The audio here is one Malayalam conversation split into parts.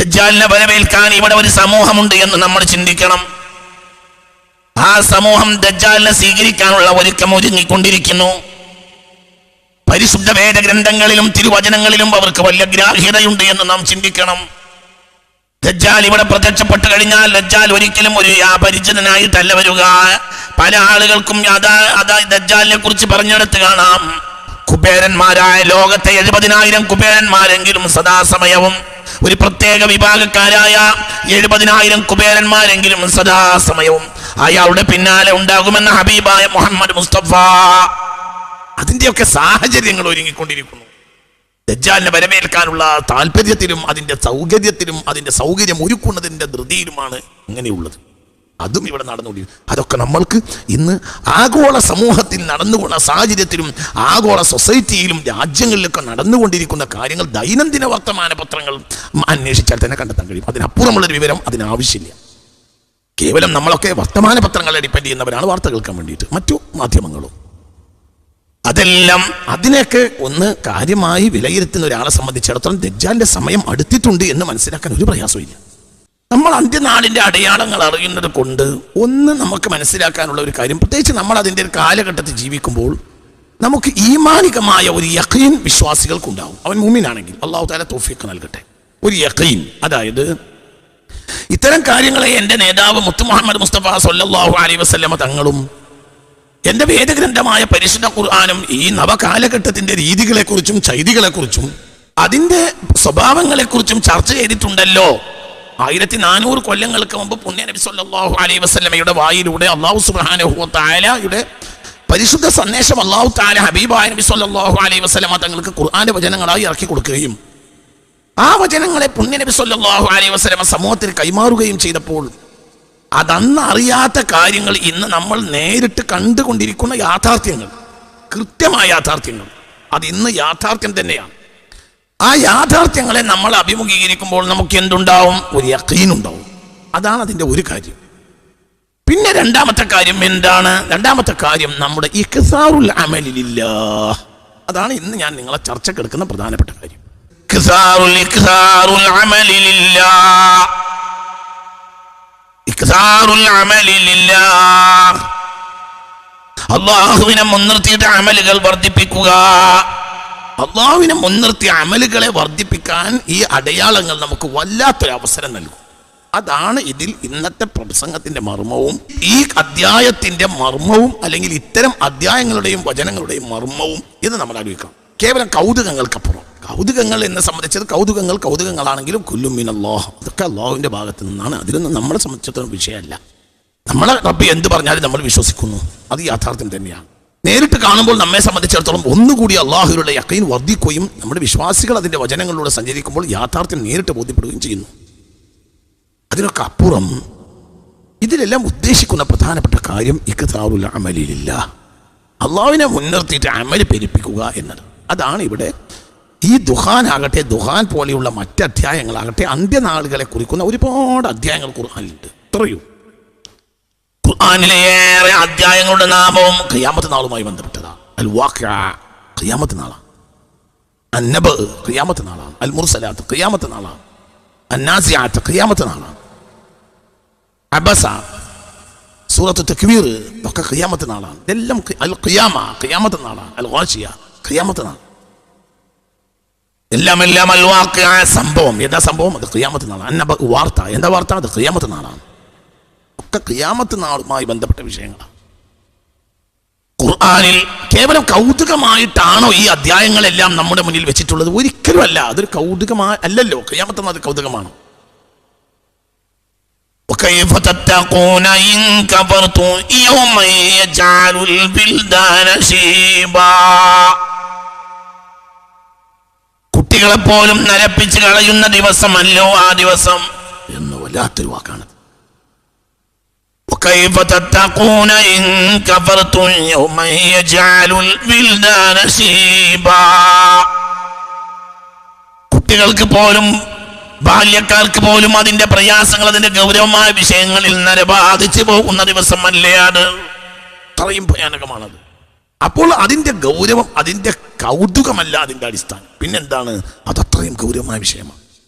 ദജ്ജാലിനെ വരവേൽക്കാൻ ഇവിടെ ഒരു സമൂഹമുണ്ട് എന്ന് നമ്മൾ ചിന്തിക്കണം. ആ സമൂഹം ദജ്ജാലിനെ സ്വീകരിക്കാനുള്ള ഒരുക്കം ഒരുങ്ങിക്കൊണ്ടിരിക്കുന്നു. പരിശുദ്ധ വേദഗ്രന്ഥങ്ങളിലും തിരുവചനങ്ങളിലും അവർക്ക് വലിയ ഗ്രാഹ്യതയുണ്ട് എന്ന് നാം ചിന്തിക്കണം. ദജ്ജാൽ ഇവിടെ പ്രത്യക്ഷപ്പെട്ടു കഴിഞ്ഞാൽ ദജ്ജാൽ ഒരിക്കലും ഒരു അപരിചിതനായിട്ടല്ല വരിക. പല ആളുകൾക്കും ദജ്ജാലിനെ കുറിച്ച് പറഞ്ഞെടുത്ത് കാണാം. കുബേരന്മാരായ ലോകത്തെ 70,000 കുബേരന്മാരെങ്കിലും സദാസമയവും, ഒരു പ്രത്യേക വിഭാഗക്കാരായ 70,000 കുബേരന്മാരെങ്കിലും സദാസമയവും അയാളുടെ പിന്നാലെ ഉണ്ടാകുമെന്ന ഹബീബായ മുഹമ്മദ് മുസ്തഫ. അതിന്റെയൊക്കെ സാഹചര്യങ്ങൾ ഒരുങ്ങിക്കൊണ്ടിരിക്കുന്നു. ദജ്ജാലിനെ വരവേൽക്കാനുള്ള താല്പര്യത്തിലും അതിന്റെ സൗകര്യത്തിലും അതിന്റെ സൗകര്യം ഒരുക്കുന്നതിന്റെ ധൃതിയിലുമാണ് ഇങ്ങനെയുള്ളത്. അതും ഇവിടെ നടന്നുകൊണ്ടിരിക്കും. അതൊക്കെ നമ്മൾക്ക് ഇന്ന് ആഗോള സമൂഹത്തിൽ നടന്നുകൊണ്ട സാഹചര്യത്തിലും ആഗോള സൊസൈറ്റിയിലും രാജ്യങ്ങളിലൊക്കെ നടന്നുകൊണ്ടിരിക്കുന്ന കാര്യങ്ങൾ ദൈനംദിന വർത്തമാന പത്രങ്ങൾ അന്വേഷിച്ചാൽ തന്നെ കണ്ടെത്താൻ കഴിയും. അതിനപ്പുറമുള്ളൊരു വിവരം അതിനാവശ്യമില്ല. കേവലം നമ്മളൊക്കെ വർത്തമാന പത്രങ്ങളെ ഡിപ്പെൻഡ് ചെയ്യുന്നവരാണ് വാർത്ത കേൾക്കാൻ വേണ്ടിയിട്ട്, മറ്റു മാധ്യമങ്ങളും. അതെല്ലാം അതിനെയൊക്കെ ഒന്ന് കാര്യമായി വിലയിരുത്തുന്ന ഒരാളെ സംബന്ധിച്ചിടത്തോളം ദജ്ജാലിന്റെ സമയം അടുത്തിട്ടുണ്ട് എന്ന് മനസ്സിലാക്കാൻ ഒരു പ്രയാസമില്ല. നമ്മൾ അന്ത്യനാളിന്റെ അടയാളങ്ങൾ അറിയുന്നത് കൊണ്ട് ഒന്ന് നമുക്ക് മനസ്സിലാക്കാനുള്ള ഒരു കാര്യം, പ്രത്യേകിച്ച് നമ്മൾ അതിൻ്റെ ഒരു കാലഘട്ടത്തിൽ ജീവിക്കുമ്പോൾ നമുക്ക് ഈമാനികമായ ഒരു യഖീൻ വിശ്വാസികൾക്കുണ്ടാവും. അവൻ മുഅ്മിനാണെങ്കിൽ അല്ലാഹു തആല തൗഫീഖ് നൽകട്ടെ. ഒരു യഖീൻ, അതായത് ഇത്തരം കാര്യങ്ങളെ എൻ്റെ നേതാവ് മുത്ത് മുഹമ്മദ് മുസ്തഫ സല്ലല്ലാഹു അലൈഹി വസല്ലമ തങ്ങളും എൻ്റെ വേദഗ്രന്ഥമായ പരിശുദ്ധ ഖുർആനും ഈ നവകാലഘട്ടത്തിന്റെ രീതികളെക്കുറിച്ചും ചൈതികളെക്കുറിച്ചും അതിൻ്റെ സ്വഭാവങ്ങളെക്കുറിച്ചും ചർച്ച ചെയ്തിട്ടുണ്ടല്ലോ. 1400 കൊല്ലങ്ങൾക്ക് മുമ്പ് പുണ്യ നബി സല്ലല്ലാഹു അലൈഹി വസല്ലമയുടെ വായിലൂടെ അല്ലാഹു സുബ്ഹാനഹു വ തആലയുടെ പരിശുദ്ധ സന്ദേശം അല്ലാഹു തആല ഹബീബായ നബി സല്ലല്ലാഹു അലൈഹി വസല്ലമ തങ്ങൾക്ക് ഖുർആന്റെ വചനങ്ങളായി ഇറക്കി കൊടുക്കുകയും ആ വചനങ്ങളെ പുണ്യ നബി സല്ലല്ലാഹു അലൈഹി വസല്ലമ സമൂഹത്തിന് കൈമാറുകയും ചെയ്തപ്പോൾ അതന്ന് അറിയാത്ത കാര്യങ്ങൾ ഇന്ന് നമ്മൾ നേരിട്ട് കണ്ടുകൊണ്ടിരിക്കുന്ന യാഥാർത്ഥ്യങ്ങൾ, കൃത്യമായ യാഥാർത്ഥ്യങ്ങൾ, അത് ഇന്ന് യാഥാർത്ഥ്യം തന്നെയാണ്. ആ യാഥാർത്ഥ്യങ്ങളെ നമ്മൾ അഭിമുഖീകരിക്കുമ്പോൾ നമുക്ക് എന്തുണ്ടാവും? ഒരു യഖീൻ ഉണ്ടാവും. അതാണ് അതിൻ്റെ ഒരു കാര്യം. പിന്നെ രണ്ടാമത്തെ കാര്യം എന്താണ്? രണ്ടാമത്തെ കാര്യം നമ്മുടെ ഇഖ്സാറുൽ അമലി ലില്ലാഹ്. അതാണ് ഇന്ന് ഞാൻ നിങ്ങളെ ചർച്ചക്കെടുക്കുന്ന പ്രധാനപ്പെട്ട കാര്യം. ഇഖ്സാറുൽ അമലി ലില്ലാഹ്, ഇഖ്സാറുൽ അമലി ലില്ലാഹ്. അല്ലാഹുവിനെ മുൻനിർത്തിയിട്ട് അമലുകൾ വർദ്ധിപ്പിക്കുക. അള്ളാഹുവിനെ മുൻനിർത്തി അമലുകളെ വർദ്ധിപ്പിക്കാൻ ഈ അടയാളങ്ങൾ നമുക്ക് വല്ലാത്തൊരു അവസരം നൽകും. അതാണ് ഇതിൽ ഇന്നത്തെ പ്രസംഗത്തിന്റെ മർമ്മവും ഈ അധ്യായത്തിന്റെ മർമ്മവും, അല്ലെങ്കിൽ ഇത്തരം അധ്യായങ്ങളുടെയും വചനങ്ങളുടെയും മർമ്മവും എന്ന് നമ്മൾ ആലോചിക്കണം. കേവലം കൗതുകങ്ങൾക്കപ്പുറം, കൗതുകങ്ങൾ എന്നെ സംബന്ധിച്ചത് കൗതുകങ്ങളാണെങ്കിലും കുല്ലും മിനല്ലാഹ്, അതൊക്കെ അള്ളാഹുവിന്റെ ഭാഗത്ത് നിന്നാണ്. അതിലൊന്നും നമ്മളെ സംബന്ധിച്ചിടത്തോളം വിഷയമല്ല. നമ്മളെ റബ്ബി എന്ത് പറഞ്ഞാലും നമ്മൾ വിശ്വസിക്കുന്നു, അത് യാഥാർത്ഥ്യം തന്നെയാണ്. നേരിട്ട് കാണുമ്പോൾ നമ്മെ സംബന്ധിച്ചിടത്തോളം ഒന്നുകൂടി അള്ളാഹുവിന്റെ യഖീൻ വർദ്ധിക്കുകയും നമ്മുടെ വിശ്വാസികൾ അതിന്റെ വചനങ്ങളിലൂടെ സഞ്ചരിക്കുമ്പോൾ യാഥാർത്ഥ്യം നേരിട്ട് ബോധ്യപ്പെടുകയും ചെയ്യുന്നു. അതിനൊക്കെ അപ്പുറം ഇതിലെല്ലാം ഉദ്ദേശിക്കുന്ന പ്രധാനപ്പെട്ട കാര്യം ഇഖ്സാറുൽ അമലി ലില്ലാഹ്, അള്ളാഹുവിനെ മുൻനിർത്തിയിട്ട് അമല് പെരുപ്പിക്കുക എന്നത്. അതാണ് ഇവിടെ ഈ ദുഹാൻ ആകട്ടെ, ദുഹാൻ പോലെയുള്ള മറ്റ് അധ്യായങ്ങളാകട്ടെ, അന്ത്യനാളുകളെ കുറിക്കുന്ന ഒരുപാട് അധ്യായങ്ങൾ ഖുർആനിലുണ്ട്. എത്രയോ ഖുർആനിലെ ഏറെ അധ്യായങ്ങളുടെ നാമവും ഖിയാമത്ത് നാളുമായി ബന്ധപ്പെട്ടതാണ്. അൽ വാഖിഅ ഖിയാമത്ത് നാളാണ്, അന്നബ് ഖിയാമത്ത് നാളാണ്, അൽ മുർസലാത്ത് ഖിയാമത്ത് നാളാണ്, അന്നാസിയാത്ത് ഖിയാമത്ത് നാളാണ്, അബസ, സൂറത്ത് തക്വീർ ഒക്കെ ഖിയാമത്ത് നാളാണ്. ഇതെല്ലാം അൽ ഖിയാമ ഖിയാമത്ത് നാളാണ്, അൽ ഗാശിയ ഖിയാമത്ത് നാൾ, എല്ലാം അൽ വാഖിഅ സംഭവം, എന്താ സംഭവം? അത് ഖിയാമത്ത് നാളാണ്. അന്നബ് വാർത്ത, എന്താ വാർത്ത? അത് ഖിയാമത്ത് നാളാണ്. ഒക്കെ ഖിയാമത്ത് നാളുമായി ബന്ധപ്പെട്ട വിഷയങ്ങളാണ്. ഖുർആനിൽ കേവലം കൗതുകമായിട്ടാണോ ഈ അധ്യായങ്ങളെല്ലാം നമ്മുടെ മുന്നിൽ വെച്ചിട്ടുള്ളത്? ഒരിക്കലും അല്ല. അതൊരു കൗതുകമായി അല്ലല്ലോ. ഖിയാമത്ത് നാൾ കൗതുകമാണ്. وكيف تتقون إن كفرتم يوما يجعل البلدان شيبا. കുട്ടികളെ പോലും നരപ്പിച്ച് കളയുന്ന ദിവസമല്ലോ ആ ദിവസം എന്ന് വല്ലാത്തൊരു വാക്കാണ്. وكيف تتقون إن كفرتم يوما يجعل البلدان شيبا. കുട്ടികൾക്ക് പോലും ബാല്യക്കാർക്ക് പോലും അതിന്റെ പ്രയാസങ്ങൾ, അതിന്റെ ഗൗരവമായ വിഷയങ്ങളിൽ നരബാധിച്ചു പോകുന്ന ദിവസമല്ലേ അത്? അത്രയും ഭയാനകമാണത്. അപ്പോൾ അതിന്റെ ഗൗരവം, അതിന്റെ കൗതുകമല്ല അതിന്റെ അടിസ്ഥാനം. പിന്നെന്താണ്? അതത്രയും ഗൗരവമായ വിഷയമാണ്.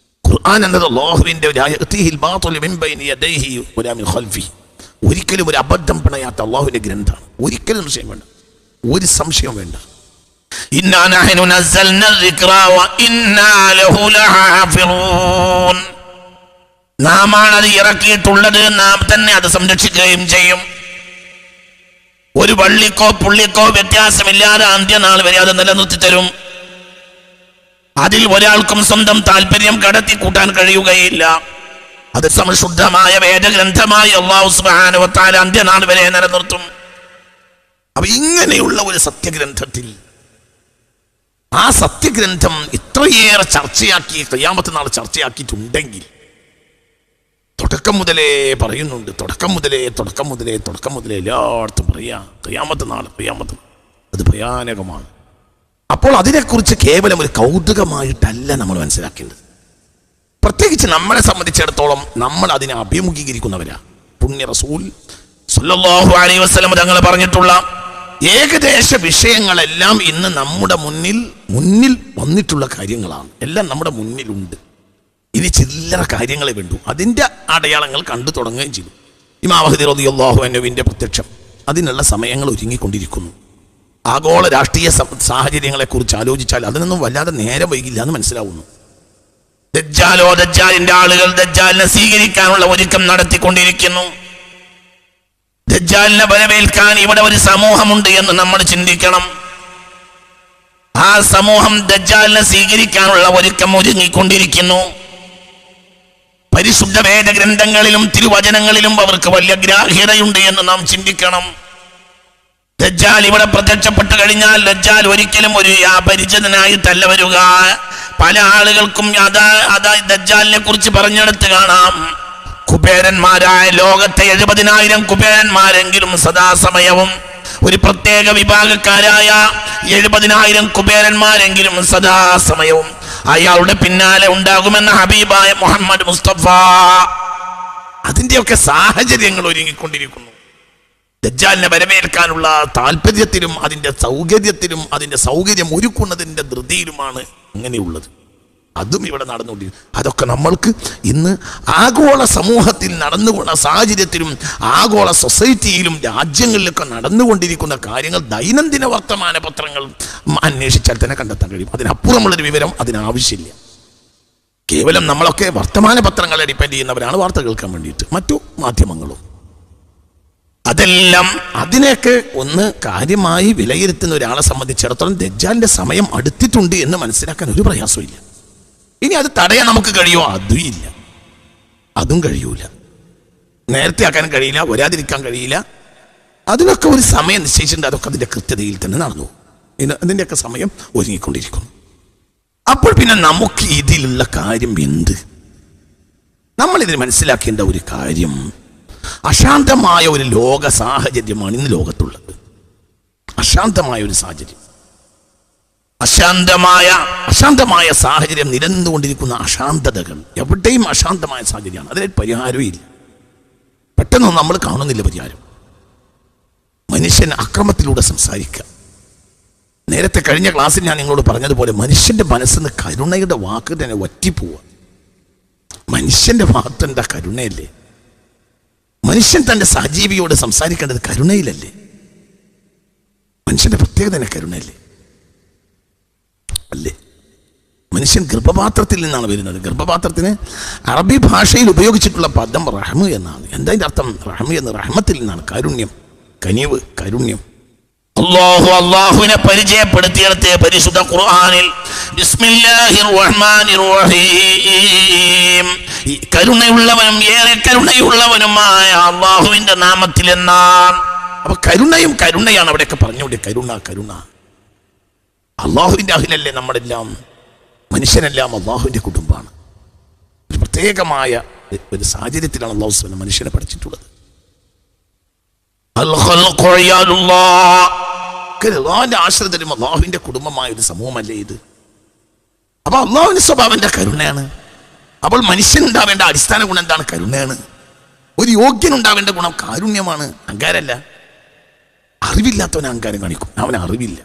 ഖുർആൻ എന്നത് അല്ലാഹുവിന്റെ ഒരിക്കലും ഒരു അബദ്ധം പിണയാത്ത അല്ലാഹുവിന്റെ ഗ്രന്ഥമാണ്. ഒരിക്കലും സംശയം വേണ്ട, ഒരു സംശയം വേണ്ട. ഇന്നാ നഹ്നു നസ്സൽനാ الذിക്റ വഇന്നാ ലഹു ലഹാഫിളൂൻ. നാമാണ് അത് ഇറക്കിയിട്ടുള്ളത്, നാം തന്നെ അത് സംരക്ഷിക്കുകയും ചെയ്യും. ഒരു വള്ളിക്കോ പുള്ളിക്കോ വ്യത്യാസമില്ലാതെ അന്ത്യനാൾ വരെ അത് നിലനിർത്തി തരും. അതിൽ ഒരാൾക്കും സ്വന്തം താല്പര്യം കടത്തി കൂട്ടാൻ കഴിയുകയില്ല. അത് സംശുദ്ധമായ വേദഗ്രന്ഥമായി അല്ലാഹു സുബ്ഹാനഹു വ തആല അന്ത്യനാൾ വരെ നിലനിർത്തും. അപ്പൊ ഇങ്ങനെയുള്ള ഒരു സത്യഗ്രന്ഥത്തിൽ, ആ സത്യഗ്രന്ഥം ഇത്രയേറെ ചർച്ചയാക്കി ഖിയാമത്ത് നാൾ ചർച്ചയാക്കിയിട്ടുണ്ടെങ്കിൽ, തുടക്കം മുതലേ പറയുന്നുണ്ട്, തുടക്കം മുതലേ എല്ലായിടത്തും പറയാ ഖിയാമത്ത് നാൾ അത് ഭയാനകമാണ്. അപ്പോൾ അതിനെക്കുറിച്ച് കേവലം ഒരു കൗതുകമായിട്ടല്ല നമ്മൾ മനസ്സിലാക്കേണ്ടത്. പ്രത്യേകിച്ച് നമ്മളെ സംബന്ധിച്ചിടത്തോളം നമ്മൾ അതിനെ അഭിമുഖീകരിക്കുന്നവരാ. പുണ്യ റസൂൽ സല്ലല്ലാഹു അലൈഹി വസല്ലം തങ്ങൾ പറഞ്ഞിട്ടുള്ള ഏകദേശ വിഷയങ്ങളെല്ലാം ഇന്ന് നമ്മുടെ മുന്നിൽ വന്നിട്ടുള്ള കാര്യങ്ങളാണ്. എല്ലാം നമ്മുടെ മുന്നിലുണ്ട്. ഇനി ചില്ലറ കാര്യങ്ങളെ വേണ്ടു. അതിൻ്റെ അടയാളങ്ങൾ കണ്ടു തുടങ്ങുകയും ചെയ്തു. ഇമാം മഹ്ദി റളിയല്ലാഹു അൻഹുവിന്റെ പ്രത്യക്ഷം, അതിനുള്ള സമയങ്ങൾ ഒരുങ്ങിക്കൊണ്ടിരിക്കുന്നു. ആഗോള രാഷ്ട്രീയ സാഹചര്യങ്ങളെക്കുറിച്ച് ആലോചിച്ചാൽ അതിനൊന്നും വല്ലാതെ നേരം വൈകില്ല എന്ന് മനസ്സിലാവുന്നു. ദജ്ജാലിന്റെ ആളുകൾ ദജ്ജാലിനെ സ്വീകരിക്കാനുള്ള ഒരുക്കം നടത്തിക്കൊണ്ടിരിക്കുന്നു. ദജ്ജാലിനെ വരവേൽക്കാൻ ഇവിടെ ഒരു സമൂഹമുണ്ട് എന്ന് നമ്മൾ ചിന്തിക്കണം. ആ സമൂഹം ദജ്ജാലിനെ സ്വീകരിക്കാനുള്ള ഒരുക്കം ഒരുങ്ങിക്കൊണ്ടിരിക്കുന്നു. പരിശുദ്ധ വേദഗ്രന്ഥങ്ങളിലും തിരുവചനങ്ങളിലും അവർക്ക് വലിയ ഗ്രാഹ്യതയുണ്ട് എന്ന് നാം ചിന്തിക്കണം. ദജ്ജാൽ ഇവിടെ പ്രത്യക്ഷപ്പെട്ടു കഴിഞ്ഞാൽ ദജ്ജാൽ ഒരിക്കലും ഒരു അപരിചിതനായിട്ടല്ല വരിക. പല ആളുകൾക്കും അതാ ദജ്ജാലിനെ കുറിച്ച് പറഞ്ഞെടുത്ത് കാണാം. കുബേരന്മാരായ ലോകത്തെ 70,000 കുബേരന്മാരെങ്കിലും സദാസമയവും, ഒരു പ്രത്യേക വിഭാഗക്കാരായ 70,000 കുബേരന്മാരെങ്കിലും സദാസമയവും അയാളുടെ പിന്നാലെ ഉണ്ടാകുമെന്ന ഹബീബായ മുഹമ്മദ് മുസ്തഫ. അതിൻ്റെയൊക്കെ സാഹചര്യങ്ങൾ ഒരുങ്ങിക്കൊണ്ടിരിക്കുന്നു. ദജ്ജാലിനെ വരവേൽക്കാനുള്ള താല്പര്യത്തിലും അതിൻ്റെ സൗകര്യത്തിലും അതിൻ്റെ സൗകര്യം ഒരുക്കുന്നതിൻ്റെ ധൃതിയിലുമാണ് അങ്ങനെയുള്ളത്. അതും ഇവിടെ നടന്നുകൊണ്ടിരിക്കും. അതൊക്കെ നമ്മൾക്ക് ഇന്ന് ആഗോള സമൂഹത്തിൽ നടന്നുകൊണ്ട സാഹചര്യത്തിലും ആഗോള സൊസൈറ്റിയിലും രാജ്യങ്ങളിലൊക്കെ നടന്നുകൊണ്ടിരിക്കുന്ന കാര്യങ്ങൾ ദൈനംദിന വർത്തമാന പത്രങ്ങൾ അന്വേഷിച്ചാൽ തന്നെ കണ്ടെത്താൻ കഴിയും. അതിനപ്പുറമുള്ളൊരു വിവരം അതിനാവശ്യമില്ല. കേവലം നമ്മളൊക്കെ വർത്തമാന പത്രങ്ങളെ ഡിപ്പെൻഡ് ചെയ്യുന്നവരാണ് വാർത്ത കേൾക്കാൻ വേണ്ടിയിട്ട്, മറ്റു മാധ്യമങ്ങളും. അതെല്ലാം അതിനെയൊക്കെ ഒന്ന് കാര്യമായി വിലയിരുത്തുന്ന ഒരാളെ സംബന്ധിച്ചിടത്തോളം ദജ്ജാലിന്റെ സമയം അടുത്തിട്ടുണ്ട് എന്ന് മനസ്സിലാക്കാൻ ഒരു പ്രയാസവും ഇല്ല. ഇനി അത് തടയാൻ നമുക്ക് കഴിയുമോ? അതും ഇല്ല, അതും കഴിയൂല. നേരത്തെ ആക്കാനും കഴിയില്ല, വരാതിരിക്കാൻ കഴിയില്ല. അതിനൊക്കെ ഒരു സമയം നിശ്ചയിച്ചിട്ടുണ്ട്. അതൊക്കെ അതിൻ്റെ കൃത്യതയിൽ തന്നെ നടന്നു. അതിൻ്റെയൊക്കെ സമയം ഒരുങ്ങിക്കൊണ്ടിരിക്കുന്നു. അപ്പോൾ പിന്നെ നമുക്ക് ഇതിലുള്ള കാര്യം എന്ത്? നമ്മളിതിന് മനസ്സിലാക്കേണ്ട ഒരു കാര്യം, അശാന്തമായ ഒരു ലോക സാഹചര്യമാണ് ഇന്ന് ലോകത്തുള്ളത്. അശാന്തമായ ഒരു സാഹചര്യം, അശാന്തമായ സാഹചര്യം, നിരന്നുകൊണ്ടിരിക്കുന്ന അശാന്തതകൾ. എവിടെയും അശാന്തമായ സാഹചര്യമാണ്. അതിന് പരിഹാരവും ഇല്ല. പെട്ടെന്നൊന്നും നമ്മൾ കാണുന്നില്ല പരിഹാരം. മനുഷ്യൻ അക്രമത്തിലൂടെ സംസാരിക്കുക. നേരത്തെ കഴിഞ്ഞ ക്ലാസ്സിൽ ഞാൻ നിങ്ങളോട് പറഞ്ഞതുപോലെ മനുഷ്യന്റെ മനസ്സിന് കരുണയുടെ വാക്ക് തന്നെ വറ്റിപ്പോവുക. മനുഷ്യന്റെ ഭാഗത്ത് എന്താ കരുണയല്ലേ? മനുഷ്യൻ തൻ്റെ സഹജീവിയോട് സംസാരിക്കേണ്ടത് കരുണയിലല്ലേ? മനുഷ്യന്റെ പ്രത്യേകത തന്നെ കരുണയല്ലേ? അല്ലേ? മനുഷ്യൻ ഗർഭപാത്രത്തിൽ നിന്നാണ് വരുന്നത്. ഗർഭപാത്രത്തിന് അറബി ഭാഷയിൽ ഉപയോഗിച്ചിട്ടുള്ള പദം റഹ്മ് എന്നാണ്. എന്താ അതിൻ്റെ അർത്ഥം? റഹ്മ് എന്ന് റഹ്മത്തിൽ നിന്നാണ്. കാരുണ്യം, കനിവ്, കാരുണ്യം. അല്ലാഹുവിനെ പരിചയപ്പെടുത്തിയെടുത്ത് പരിശുദ്ധ ഖുർആനിൽ ബിസ്മില്ലാഹിർ റഹ്മാനിർ റഹീം, കരുണയുള്ളവനും ഏറെ കരുണയുള്ളവനുമായ അല്ലാഹുവിന്റെ നാമത്തിൽ എന്നാണ്. അപ്പൊ കരുണയാണ് അവിടെയൊക്കെ പറഞ്ഞുകൊണ്ട്. കരുണ അള്ളാഹുവിൻ്റെ അഹിലല്ലേ നമ്മളെല്ലാം? മനുഷ്യനെല്ലാം അള്ളാഹുവിൻ്റെ കുടുംബമാണ്. ഒരു പ്രത്യേകമായ ഒരു സാഹചര്യത്തിലാണ് അള്ളാഹു സുബ്ഹാനഹു മനുഷ്യനെ പഠിച്ചിട്ടുള്ളത്. അള്ളാഹുവിന്റെ ആശ്രിതരും അള്ളാഹുവിന്റെ കുടുംബമായ ഒരു സമൂഹമല്ലേ ഇത്? അപ്പൊ അള്ളാഹുവിന്റെ സ്വഭാവന്റെ കരുണയാണ്. അപ്പോൾ മനുഷ്യനുണ്ടാവേണ്ട അടിസ്ഥാന ഗുണം എന്താണ്? കരുണയാണ്. ഒരു യോഗ്യനുണ്ടാവേണ്ട ഗുണം കാരുണ്യമാണ്, അഹങ്കാരമല്ല. അറിവില്ലാത്തവൻ അഹങ്കാരം കാണിക്കും, അവന് അറിവില്ല.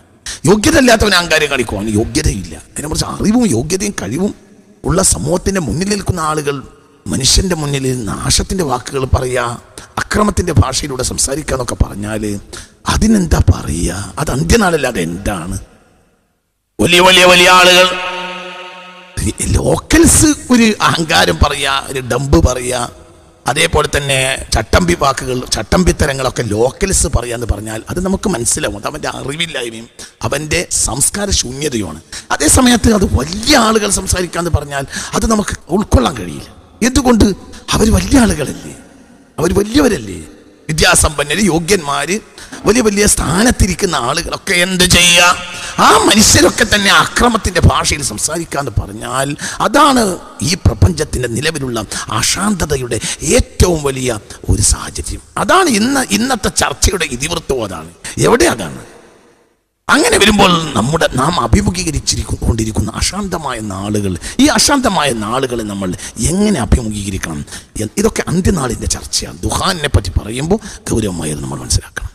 യോഗ്യത ഇല്ലാത്തവൻ അഹങ്കാരം കാണിക്കും, അവന് യോഗ്യതയില്ല. അതിനെക്കുറിച്ച് അറിവും യോഗ്യതയും കഴിവും ഉള്ള സമൂഹത്തിന്റെ മുന്നിൽ നിൽക്കുന്ന ആളുകൾ മനുഷ്യന്റെ മുന്നിൽ നാശത്തിന്റെ വാക്കുകൾ പറയുക, അക്രമത്തിന്റെ ഭാഷയിലൂടെ സംസാരിക്കുക എന്നൊക്കെ പറഞ്ഞാൽ അതിനെന്താ പറയുക? അത് അന്ത്യനാളല്ല, അതെന്താണ്? വലിയ വലിയ വലിയ ആളുകൾ ലോക്കൽസ് ഒരു അഹങ്കാരം പറയുക, ഒരു ഡംബ് പറയുക, അതേപോലെ തന്നെ ചട്ടമ്പി വാക്കുകൾ, ചട്ടമ്പിത്തരങ്ങളൊക്കെ ലോക്കൽസ് പറയാന്ന് പറഞ്ഞാൽ അത് നമുക്ക് മനസ്സിലാവും. അത് അവൻ്റെ അറിവില്ലായ്മയും അവൻ്റെ സംസ്കാര ശൂന്യതയുമാണ്. അതേ സമയത്ത് അത് വലിയ ആളുകൾ സംസാരിക്കാന്ന് പറഞ്ഞാൽ അത് നമുക്ക് ഉൾക്കൊള്ളാൻ കഴിയില്ല. എന്തുകൊണ്ട്? അവർ വലിയ ആളുകളല്ലേ, അവർ വലിയവരല്ലേ, വിദ്യാസമ്പന്നര്, യോഗ്യന്മാര്, വലിയ വലിയ സ്ഥാനത്തിരിക്കുന്ന ആളുകളൊക്കെ എന്ത് ചെയ്യുക? ആ മനുഷ്യരൊക്കെ തന്നെ അക്രമത്തിന്റെ ഭാഷയിൽ സംസാരിക്കാന്ന് പറഞ്ഞാൽ അതാണ് ഈ പ്രപഞ്ചത്തിന്റെ നിലവിലുള്ള അശാന്തതയുടെ ഏറ്റവും വലിയ ഒരു സാഹചര്യം. അതാണ് ഇന്നത്തെ ചർച്ചയുടെ ഇതിവൃത്തവും അതാണ്. എവിടെ അതാണ്? അങ്ങനെ വരുമ്പോൾ നാം അഭിമുഖീകരിച്ചിരിക്കൊണ്ടിരിക്കുന്ന അശാന്തമായ നാളുകൾ, ഈ അശാന്തമായ നാളുകളെ നമ്മൾ എങ്ങനെ അഭിമുഖീകരിക്കണം? ഇതൊക്കെ അന്ത്യനാളിൻ്റെ ചർച്ചയാണ്. ദുഹാനെ പറ്റി പറയുമ്പോൾ ഗൗരവമായി നമ്മൾ മനസ്സിലാക്കണം.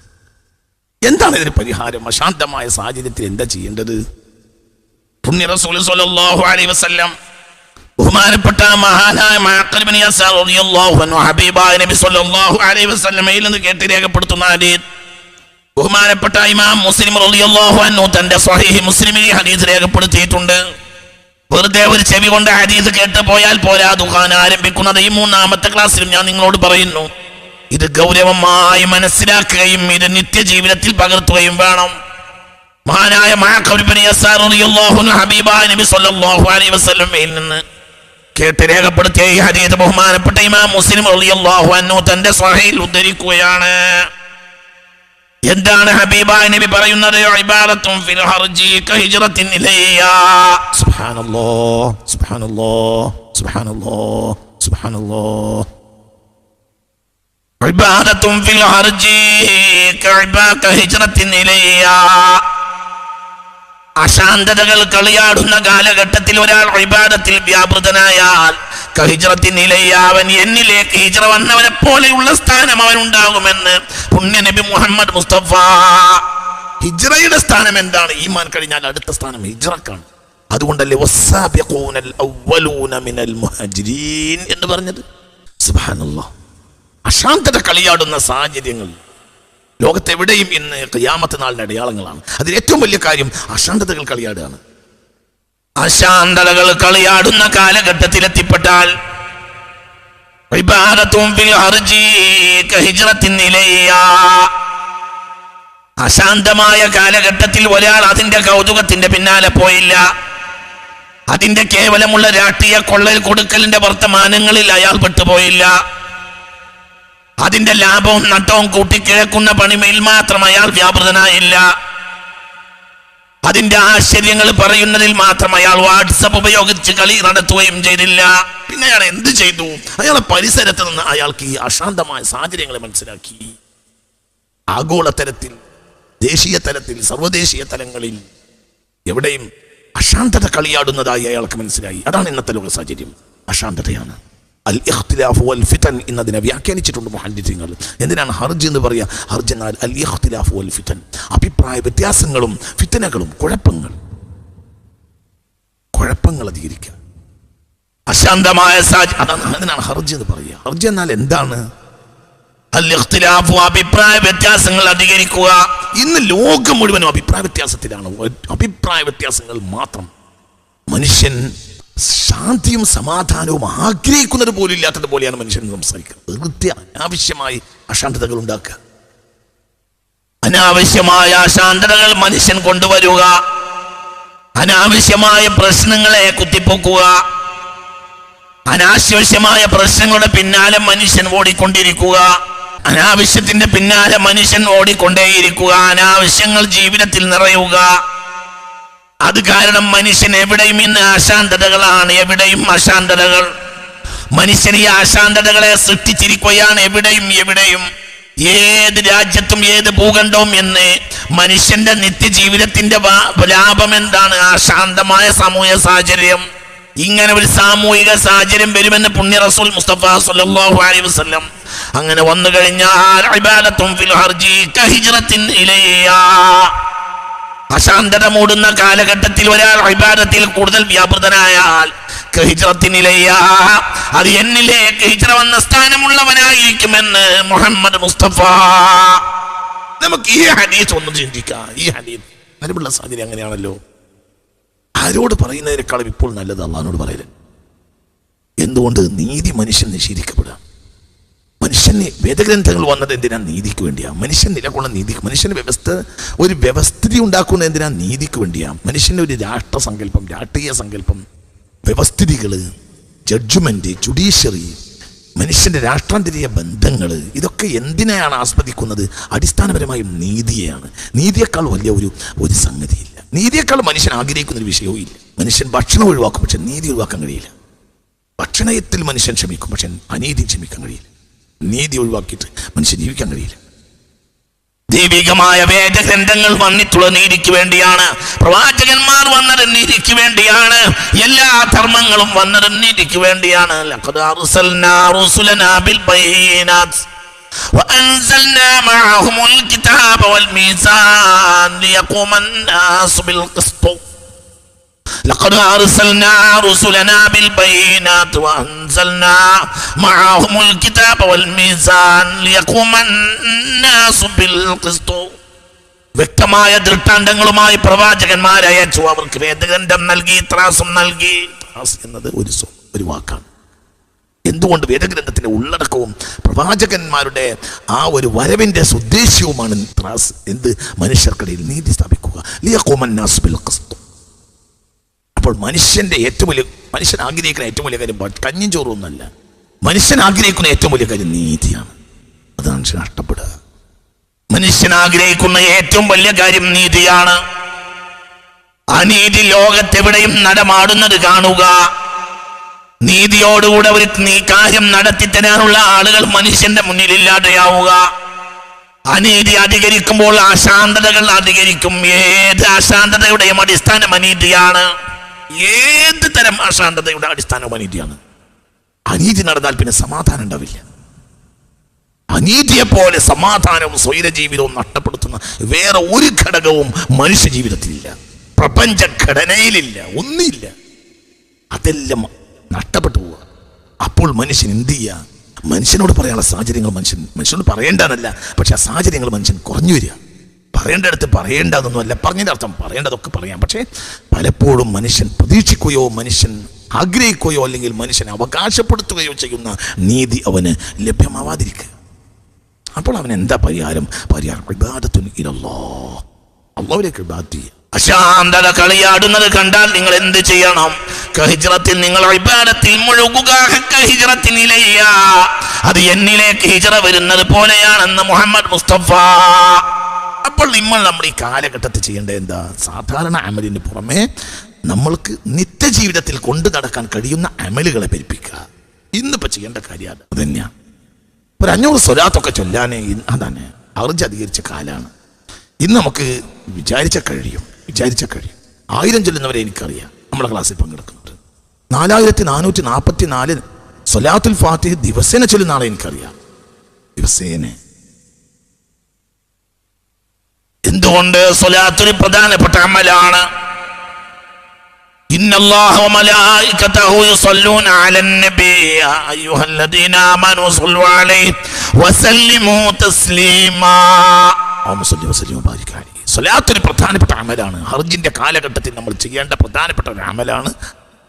എന്താണ് ഇതിന് പരിഹാരം? അശാന്തമായ സാഹചര്യത്തിൽ എന്താ ചെയ്യേണ്ടത്? പുണ്യ റസൂൽ സ്വല്ലല്ലാഹു അലൈഹി വസല്ലം ബഹുമാനപ്പെട്ട മഹാനായ മഅഖൽ ഇബ്നു യസാർ റളിയല്ലാഹു അൻഹു ഹബീബായ നബി സ്വല്ലല്ലാഹു അലൈഹി വസല്ലമയിൽ നിന്ന് കേട്ട് രേഖപ്പെടുത്തുന്ന ഹദീസ് ബഹുമാനപ്പെട്ട ഇമാം മുസ്ലിം റളിയല്ലാഹു അൻഹു തന്റെ സ്വഹീഹ് മുസ്ലിമിൽ ഹദീസ് രേഖപ്പെടുത്തിയിട്ടുണ്ട്. വെറുതെ ഒരു ചെവി കൊണ്ട് ഹദീസ് കേട്ട് പോയാൽ പോരാ. ദുഹാൻ ആരംഭിക്കുന്നത് ഈ 3-ാമത്തെ ക്ലാസ്സിലും ഞാൻ നിങ്ങളോട് പറയുന്നു. ഇത് ഗൗരവമായി മനസ്സിലാക്കുകയും ഇത് നിത്യജീവിതത്തിൽ പകർത്തുകയും വേണം. മഹാനായ മഅഖൽ ഇബ്നു യസാർ റളിയല്ലാഹു അൻഹു ഹബീബായ നബി സ്വല്ലല്ലാഹു അലൈഹി വസല്ലമയിൽ നിന്ന് കേട്ട് രേഖപ്പെടുത്തിയ ഈ ഹദീസ് ബഹുമാനപ്പെട്ട ഇമാം മുസ്ലിം റളിയല്ലാഹു അൻഹു തന്റെ സ്വഹീഹിൽ ഉദ്ധരിക്കുകയാണ്. എന്താണ് ഹബീബായ നബി പറയുന്നത്? ഇബാദത്തുൻ ഫിൽ ഹർജി കഹിജ്റത്തിൻ ഇലയ്യാ. സുബ്ഹാനല്ലാഹ് സുബ്ഹാനല്ലാഹ് സുബ്ഹാനല്ലാഹ് സുബ്ഹാനല്ലാഹ്. ഇബാദത്തുൻ ഫിൽ ഹർജി കഹിജ്റത്തിൻ ഇലയ്യാ. അശാന്തതകൾ കളിയാടുന്ന കാലഘട്ടത്തിൽ ഒരാൾ ഇബാദത്തിൽ വ്യാപൃതനായാൽ കഹിജ്റത്തിൻ ഇലയ്യ, അവൻ എന്നിലേക്ക് ഹിജ്റ വന്നവനെ പോലെയുള്ള സ്ഥാനം അവനുണ്ടാകുമെന്ന് പുണ്യ നബി മുഹമ്മദ് മുസ്തഫ. ഹിജ്റയുടെ സ്ഥാനം എന്താണ്? ഈമാൻ കഴിഞ്ഞാൽ അടുത്ത സ്ഥാനം ഹിജ്റക്കാണ്. അതുകൊണ്ടല്ലേ വസ്സാബിഖൂനൽ അവ്വലൂന മിനൽ മുഹാജിരീൻ എന്ന് പറഞ്ഞത്. സുബ്ഹാനല്ലാഹ്. അശാന്തത കളിയാടുന്ന സാഹചര്യങ്ങൾ ലോകത്തെവിടെയും ഇന്ന് ഖിയാമത്ത് നാളിന്റെ അടയാളങ്ങളാണ്. അതിൽ ഏറ്റവും വലിയ കാര്യം അശാന്തതകൾ കളിയാടുകയാണ്. അശാന്തതകൾ കളിയാടുന്ന കാലഘട്ടത്തിൽ എത്തിപ്പെട്ടാൽ അശാന്തമായ കാലഘട്ടത്തിൽ ഒരാൾ അതിന്റെ കൗതുകത്തിന്റെ പിന്നാലെ പോയില്ല. അതിന്റെ കേവലമുള്ള രാഷ്ട്രീയ കൊള്ളൽ കൊടുക്കലിന്റെ വർത്തമാനങ്ങളിൽ അയാൾ പെട്ടുപോയില്ല. അതിന്റെ ലാഭവും നട്ടവും കൂട്ടിക്കിഴക്കുന്ന പണിമയിൽ മാത്രം അയാൾ വ്യാപൃതനായില്ല. അതിന്റെ ആശ്ചര്യങ്ങൾ പറയുന്നതിൽ മാത്രം അയാൾ വാട്സപ്പ് ഉപയോഗിച്ച് കളി നടത്തുകയും ചെയ്തില്ല. പിന്നെ അയാൾ എന്ത് ചെയ്തു? അയാളെ പരിസരത്ത് നിന്ന് അയാൾക്ക് ഈ അശാന്തമായ സാഹചര്യങ്ങളെ മനസ്സിലാക്കി. ആഗോളതലത്തിൽ, ദേശീയ തലത്തിൽ, സർവ്വദേശീയ തലങ്ങളിൽ എവിടെയും അശാന്തത കളിയാടുന്നതായി അയാൾക്ക് മനസ്സിലായി. അതാണ് ഇന്നത്തെ ലോക സാഹചര്യം. അശാന്തതയാണ്. അൽ ഇഖ്തിലാഫ് വൽ ഫിതൻ എന്നതിനെ വ്യാഖ്യാനിച്ചിട്ടുണ്ട് മുഹദ്ദിഥീങ്ങൾ. എന്തിനാണ് ഹർജ് എന്ന് പറയുക? ഹർജ് എന്നാൽ അൽ ഇഖ്തിലാഫ് വൽ ഫിതൻ, അഭിപ്രായ വ്യത്യാസങ്ങളും ഫിത്തനകളും കുഴപ്പങ്ങൾ അധികരിക്കുക, അശാന്തമായ അതാണ്. അതിനാണ് ഹർജ് എന്ന് പറയുക. ഹർജ് എന്നാൽ എന്താണ്? അൽ ഇഖ്തിലാഫ്, അഭിപ്രായ വ്യത്യാസങ്ങൾ അധികരിക്കുക. ഇന്ന് ലോകം മുഴുവനും അഭിപ്രായ വ്യത്യാസത്തിലാണ്. അഭിപ്രായ വ്യത്യാസങ്ങൾ മാത്രം. മനുഷ്യൻ ശാന്തിയും സമാധാനവും ആഗ്രഹിക്കുന്നത് പോലും ഇല്ലാത്തത് പോലെയാണ് മനുഷ്യൻ സംസാരിക്കുന്നത്. വെറുതെ അനാവശ്യമായി അശാന്തതകൾ ഉണ്ടാക്കുക, അനാവശ്യമായ അശാന്തതകൾ മനുഷ്യൻ കൊണ്ടുവരിക, അനാവശ്യമായ പ്രശ്നങ്ങളെ കുത്തിപ്പൊക്കുക, അനാവശ്യമായ പ്രശ്നങ്ങളുടെ പിന്നാലെ മനുഷ്യൻ ഓടിക്കൊണ്ടിരിക്കുക, അനാവശ്യത്തിന്റെ പിന്നാലെ മനുഷ്യൻ ഓടിക്കൊണ്ടേയിരിക്കുക, അനാവശ്യങ്ങൾ ജീവിതത്തിൽ നിറയുക. അത് കാരണം മനുഷ്യൻ എവിടെയും ഇന്ന് അശാന്തതകളാണ്. എവിടെയും അശാന്തതകൾ. മനുഷ്യൻ ഈ അശാന്തതകളെ സൃഷ്ടിച്ചിരിക്കുകയാണ്. എവിടെയും ഏത് രാജ്യത്തും ഏത് ഭൂഖണ്ഡവും എന്ന് മനുഷ്യന്റെ നിത്യജീവിതത്തിന്റെ ലാഭം എന്താണ്? അശാന്തമായ സാമൂഹിക സാഹചര്യം. ഇങ്ങനെ ഒരു സാമൂഹിക സാഹചര്യം വരുമെന്ന് പുണ്യ റസൂൽ മുസ്തഫ സ്വല്ലല്ലാഹു അലൈഹി വസല്ലം അങ്ങനെ വന്നു കഴിഞ്ഞാൽ ഇബാദത്തുൻ ഫിൽ ഹർജി കഹിജ്റത്തിൻ ഇലയ്യാ. അശാന്തത മൂടുന്ന കാലഘട്ടത്തിൽ ഒരാൾ ഇബാദത്തിൽ കൂടുതൽ വ്യാപൃതനായാൽ അത് എന്നിലേക്ക് ഹിജ്റ വന്ന സ്ഥാനമുള്ളവനായിരിക്കുമെന്ന് മുഹമ്മദ് മുസ്തഫ. നമുക്ക് ഈ ഹദീസ് ഒന്ന് ചിന്തിക്കാം. ഈ ഹദീസ് അതിനുള്ള സാഹചര്യം അങ്ങനെയാണല്ലോ. ആരോട് പറയുന്നതിനേക്കാളും ഇപ്പോൾ നല്ലത് അള്ളാഹിനോട് പറയല്. എന്തുകൊണ്ട്? നീതി മനുഷ്യൻ നിഷേധിക്കപ്പെടാം. മനുഷ്യന് വേദഗ്രന്ഥങ്ങൾ വന്നത് എന്തിനാ? നീതിക്ക് വേണ്ടിയാണ്. മനുഷ്യൻ നിലകൊള്ളുന്ന നീതിക്ക്, മനുഷ്യന് ഒരു വ്യവസ്ഥിതി ഉണ്ടാക്കുന്ന എന്തിനാ? നീതിക്ക് വേണ്ടിയാണ്. മനുഷ്യൻ്റെ ഒരു രാഷ്ട്രസങ്കല്പം, രാഷ്ട്രീയ സങ്കല്പം, വ്യവസ്ഥിതികൾ, ജഡ്ജ്മെന്റ്, ജുഡീഷ്യറി, മനുഷ്യന്റെ രാഷ്ട്രാന്തരീയ ബന്ധങ്ങൾ, ഇതൊക്കെ എന്തിനെയാണ് ആസ്വദിക്കുന്നത്? അടിസ്ഥാനപരമായും നീതിയെയാണ്. നീതിയേക്കാൾ വലിയ ഒരു സംഗതിയില്ല. നീതിയേക്കാൾ മനുഷ്യൻ ആഗ്രഹിക്കുന്ന ഒരു വിഷയവും ഇല്ല. മനുഷ്യൻ ഭക്ഷണം ഒഴിവാക്കും, പക്ഷെ നീതി ഒഴിവാക്കാൻ കഴിയില്ല. ഭക്ഷണത്തിൽ മനുഷ്യൻ ക്ഷമിക്കും, പക്ഷെ അനീതി ക്ഷമിക്കാൻ കഴിയില്ല. നീതി ഒഴിവാക്കിയിട്ട് മനുഷ്യൻ ജീവിക്കാൻ കഴിയില്ല. ദൈവികമായ വേദഗ്രന്ഥങ്ങൾ വന്നിട്ടുള്ള നീതിക്ക് വേണ്ടിയാണ്. പ്രവാചകന്മാർ വന്നത് നീതിക്ക് വേണ്ടിയാണ്. എല്ലാ ധർമ്മങ്ങളും വന്നത് നീതിക്ക് വേണ്ടിയാണ്. ലഖദ് അർസൽനാ റുസുലനാ ബിൽ ബയ്യിനാത്ത് വഅൻസൽനാ മഅഹുൽ കിതാബ വൽ മീസാൻ ലിയഖൂമൻ നാസു ബിൽ ഖിസ്ത്. لقد أرسلنا رسلنا بالبينات وأنزلنا معهم الكتاب والميزان ليقوم الناس بالقسط. വ്യക്തമായ ദൃഷ്ടാന്തങ്ങളുമായി പ്രവാചകന്മാരെ അയച്ചു. അവർക്ക് വേദഗ്രന്ഥം നൽകി, ത്രാസും നൽകി. ത്രാസ് എന്നത് ഒരു വാക്കാണ്. എന്തുകൊണ്ട്? വേദഗ്രന്ഥത്തിന്റെ ഉള്ളടക്കവും പ്രവാചകന്മാരുടെ ആ ഒരു വരവിന്റെ ഉദ്ദേശ്യവുമാണ് ത്രാസ്. എന്ത്? മനുഷ്യർക്കിടയിൽ നീതി സ്ഥാപിക്കുക. ലിയഖൂമൻ നാസു ബിൽ ഖിസ്ത്. അപ്പോൾ മനുഷ്യന്റെ ഏറ്റവും വലിയ, മനുഷ്യൻ ആഗ്രഹിക്കുന്ന ഏറ്റവും വലിയ കാര്യം കഞ്ഞിയും ചോറൊന്നുമല്ല. മനുഷ്യൻ ആഗ്രഹിക്കുന്ന ഏറ്റവും വലിയ കാര്യം നീതിയാണ്. അതാണ് മനുഷ്യൻ നഷ്ടപ്പെടുക. മനുഷ്യൻ ആഗ്രഹിക്കുന്ന ഏറ്റവും വലിയ കാര്യം നീതിയാണ്. അനീതി ലോകത്തെവിടെയും നടമാടുന്നത് കാണുക. നീതിയോടുകൂടെ ഒരു കാര്യം നടത്തിത്തരാനുള്ള ആളുകൾ മനുഷ്യന്റെ മുന്നിലില്ലാതെയാവുക. അനീതി അധികരിക്കുമ്പോൾ അശാന്തതകൾ അധികരിക്കും. ഏത് അശാന്തതയുടെയും അടിസ്ഥാനം അനീതിയാണ്. ഏത് തരം അശാന്തതയുടെ അടിസ്ഥാനം അനീതിയാണ്. അനീതി നടന്നാൽ പിന്നെ സമാധാനം ഉണ്ടാവില്ല. അനീതിയെ പോലെ സമാധാനവും സ്വൈര ജീവിതവും നഷ്ടപ്പെടുത്തുന്ന വേറെ ഒരു ഘടകവും മനുഷ്യ ജീവിതത്തിലില്ല, പ്രപഞ്ചഘടനയിലില്ല, ഒന്നില്ല. അതെല്ലാം നഷ്ടപ്പെട്ടു പോവുക. അപ്പോൾ മനുഷ്യൻ എന്ത് ചെയ്യുക? മനുഷ്യനോട് പറയാനുള്ള സാഹചര്യങ്ങൾ മനുഷ്യനോട് പറയേണ്ടതല്ല, പക്ഷെ ആ സാഹചര്യങ്ങൾ മനുഷ്യൻ കുറഞ്ഞു വരിക. പറയേണ്ടടുത്ത് പറയേണ്ടതെന്നൊന്നുമല്ല, പറഞ്ഞതിൻ്റെ അർത്ഥം പറയേണ്ടതൊക്കെ പറയാം. പക്ഷേ പലപ്പോഴും മനുഷ്യൻ പ്രതീക്ഷിക്കുകയോ മനുഷ്യൻ ആഗ്രഹിക്കുകയോ അല്ലെങ്കിൽ മനുഷ്യൻ അവകാശപ്പെടുത്തുകയോ ചെയ്യുന്ന നീതി അവന് ലഭ്യമാവാതിരിക്കുക. അപ്പോൾ അവൻ എന്താ പരിഹാരം? ഇബാദത്തുൻ ഇലല്ലാഹ്, അല്ലാഹുവിലേക്ക് ഇബാദത്ത് ചെയ്യുക. അശാന്തത കളിയാടുന്നത് കണ്ടാൽ നിങ്ങൾ എന്ത് ചെയ്യണം? ഹിജ്റത്തിൽ നിങ്ങൾ ഇബാദത്തിൽ മുഴുകുക. ഹിജ്റത്തിൽ ഇലയ്യ, അത് എന്നിലേക്ക് ഹിജ്റ വരുന്നത് പോലെയാണെന്ന് മുഹമ്മദ് മുസ്തഫ. അപ്പോൾ നമ്മുടെ ഈ കാലഘട്ടത്തിൽ ചെയ്യേണ്ടത് എന്താ? സാധാരണ അമലിന് പുറമെ നമ്മൾക്ക് നിത്യജീവിതത്തിൽ കൊണ്ടു നടക്കാൻ കഴിയുന്ന അമലുകളെ പെരുപ്പിക്കുക. ഇന്നിപ്പോൾ ചെയ്യേണ്ട കാര്യം അത് തന്നെയാണ്. ഒരു 500 സ്വലാത്തൊക്കെ ചൊല്ലാനേ അതാണ് അർജ് അധികരിച്ച കാലമാണ്. ഇന്ന് നമുക്ക് വിചാരിച്ച കഴിയും. 1000 ചൊല്ലുന്നവരെ എനിക്കറിയാം. നമ്മുടെ ക്ലാസ്സിൽ പങ്കെടുക്കുന്നുണ്ട്. 4444 സ്വലാത്തുൽ ഫാത്തിഹ ദിവസേന ചൊല്ലുന്ന ആളെ എനിക്കറിയാം. ദിവസേന. എന്തുകൊണ്ട്? സ്വലാത്തൊരു പ്രധാനപ്പെട്ട അമലാണ്. ഇന്നല്ലാഹ വമലായികതഹു യുസല്ലൂന അലൻ നബി യാ അയ്യുഹല്ലദീന ആമനൂ സ്വല്ലു അലൈഹി വസല്ലിമൂ തസ്ലീമാ. സ്വലാത്തൊരു പ്രധാനപ്പെട്ട അമലാണ്. ഹർജിന്റെ കാലഘട്ടത്തിൽ നമ്മൾ ചെയ്യേണ്ട പ്രധാനപ്പെട്ട ഒരു അമലാണ്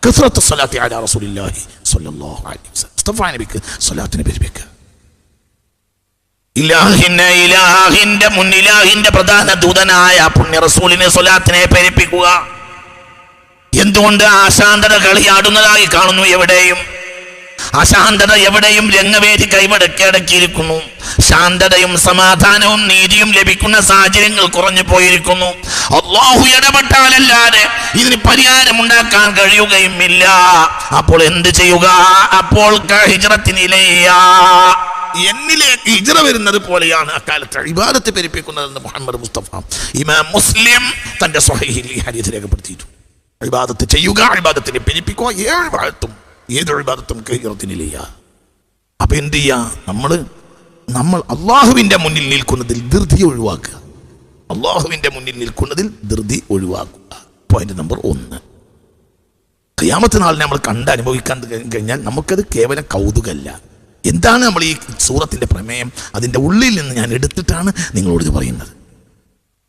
കസ്റത്തു സ്വലാത്തി അലാ റസൂലില്ലാഹി സ്വല്ലല്ലാഹു അലൈഹി വസല്ലം. മുസ്തഫ നബിക്ക് സ്വലാത്തിനെ പെരുപ്പിക്കുക. ഇലാഹിന്റെ പ്രധാന ദൂതനായ പുണ്യ റസൂലിനെ സ്വലാത്തിനെ പെരുപ്പിക്കുക. എന്തുകൊണ്ട്? അശാന്തത കളിയാടുന്നതായി കാണുന്നു എവിടെയും. അശാന്തത എവിടെയും രംഗവേദി കൈമടക്കിയിരിക്കുന്നു. ശാന്തതയും സമാധാനവും നീതിയും ലഭിക്കുന്ന സാഹചര്യങ്ങൾ കുറഞ്ഞു പോയിരിക്കുന്നു. അല്ലാഹു ഇടപെട്ടാലല്ലാതെ ഇതിന് പരിഹാരമുണ്ടാക്കാൻ കഴിയുകയുമില്ല. അപ്പോൾ എന്ത് ചെയ്യുക? അപ്പോൾ എന്നിലേക്ക് ഹിജ്റ വരുന്നത് പോലെയാണ് അക്കാലത്ത് ഇബാദത്ത് പെരുപ്പിക്കുന്നതെന്ന് മുഹമ്മദ് മുസ്തഫ ഇമാം മുസ്ലിം തന്റെ സ്വഹീഹിൽ ഈ ഹദീസ് രേഖപ്പെടുത്തിയിട്ടുണ്ട്. ഇബാദത്ത് ചെയ്യുക, ഇബാദത്തിനെ പെരുപ്പിക്കുക. ഏത് ഇബാദത്തും ഹിജ്റത്തിനില്ല. അപ്പൊ എന്ത് ചെയ്യാ? നമ്മൾ അള്ളാഹുവിന്റെ മുന്നിൽ നിൽക്കുന്നതിൽ ധൃതി ഒഴിവാക്കുക. അള്ളാഹുവിന്റെ മുന്നിൽ നിൽക്കുന്നതിൽ ധൃതി ഒഴിവാക്കുക. Point number 1. ഖിയാമത്ത് നാളിനെ നമ്മൾ അനുഭവിക്കാൻ കഴിഞ്ഞാൽ നമുക്കത് കേവലം കൗതുകമല്ല. എന്താണ് നമ്മൾ ഈ സൂറത്തിന്റെ പ്രമേയം? അതിൻ്റെ ഉള്ളിൽ നിന്ന് ഞാൻ എടുത്തിട്ടാണ് നിങ്ങളോട് ഇത് പറയുന്നത്.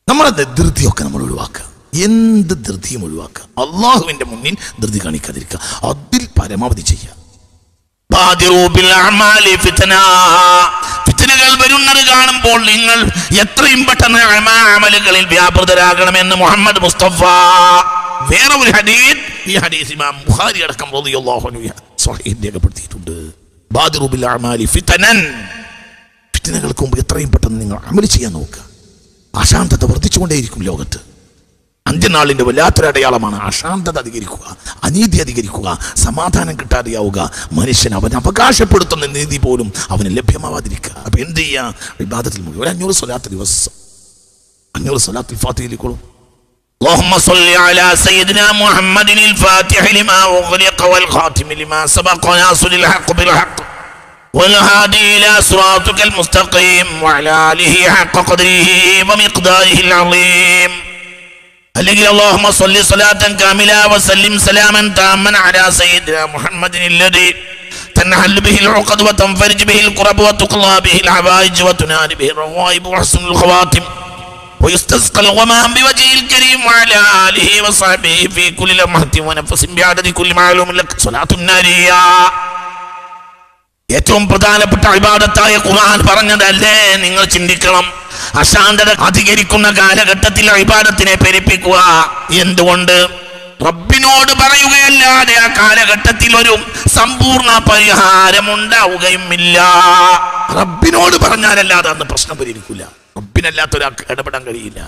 നമ്മളെ ധൃതിയൊക്കെ നമ്മൾ ഒഴിവാക്കുക, എന്ത് ധൃതിയും ഒഴിവാക്കുക. അള്ളാഹുവിന്റെ മുന്നിൽ ധൃതി കാണിക്കാതിരിക്കുക, അതിൽ പരമാവധി ചെയ്യുക. ഫിത്നകൾ വരുന്നത് കാണുമ്പോൾ നിങ്ങൾ എത്രയും പെട്ടെന്ന് അമലുകളിൽ വ്യാപൃതരാകണമെന്ന് മുഹമ്മദ് മുസ്തഫ. വേറെ ഒരു ഹദീസ്, ഈ ഹദീസ് ഇമാം ബുഖാരി അടക്കം റളിയല്ലാഹു അൻഹു സ്വഹീഹ് രേഖപ്പെടുത്തിയിട്ടുണ്ട്. ബാദിറു ബിൽ അഅമാലി ഫിതനൻ, ഫിത്നകൾക്ക് മുമ്പ് എത്രയും പെട്ടെന്ന് നിങ്ങൾ അമൽ ചെയ്യാൻ നോക്കുക. അശാന്തത വർദ്ധിച്ചുകൊണ്ടേയിരിക്കും ലോകത്ത്. അന്ത്യനാളിന്റെ വല്ലാത്തൊരു അടയാളമാണ് അശാന്തത അധികരിക്കുക, അനീതി അധികരിക്കുക, സമാധാനം കിട്ടാതെയാവുക. മനുഷ്യൻ അവൻ അവകാശപ്പെടുത്തുന്ന നീതി പോലും അവന് ലഭ്യമാവാതിരിക്കുക. അപ്പൊ എന്ത് ചെയ്യാ? ഇബാദത്തിൽ മുഴുവൻ 500 സ്വലാത്ത് ദിവസം, 500 സ്വലാത്തുൽ ഫാത്തിഹയിലേക്കോളും. اللهم صل على سيدنا محمد الفاتح لما أغلق والخاتم لما سبق ناصر الحق بالحق والهادي إلى صراطك المستقيم وعلى آله حق قدره ومقداره العظيم. اللهم صل صلاة كاملة وسلم سلاما تاما على سيدنا محمد الذي تنحل به العقد وتنفرج به الكرب وتقضى به الحوائج وتنال به الروائب وحسن الخواتم ويستسقى الغمام بوجهه الكريم وعلى آله وصحبه في كل لمحة ونفس بعدد كل معلوم لك صلاة النارية. ഏറ്റവും പ്രധാനപ്പെട്ട ഇബാദത്തായ ഖുർആൻ പറഞ്ഞതല്ലേ? നിങ്ങൾ ചിന്തിക്കണം. അശാന്തത അധികരിക്കുന്ന കാലഘട്ടത്തിൽ ഇബാദത്തിനെ പെരുപ്പിക്കുക. എന്തുകൊണ്ട്? റബ്ബിനോട് പറയുകയല്ലാതെ ആ കാലഘട്ടത്തിൽ ഒരു സമ്പൂർണ്ണ പരിഹാരം ഉണ്ടാവുകയുമില്ല. റബ്ബിനോട് പറഞ്ഞാലല്ലാതെ അന്ന് പ്രശ്നം പരിഹരിക്കില്ല. റബ്ബിനല്ലാത്ത ഒരാൾക്ക് ഇടപെടാൻ കഴിയില്ല,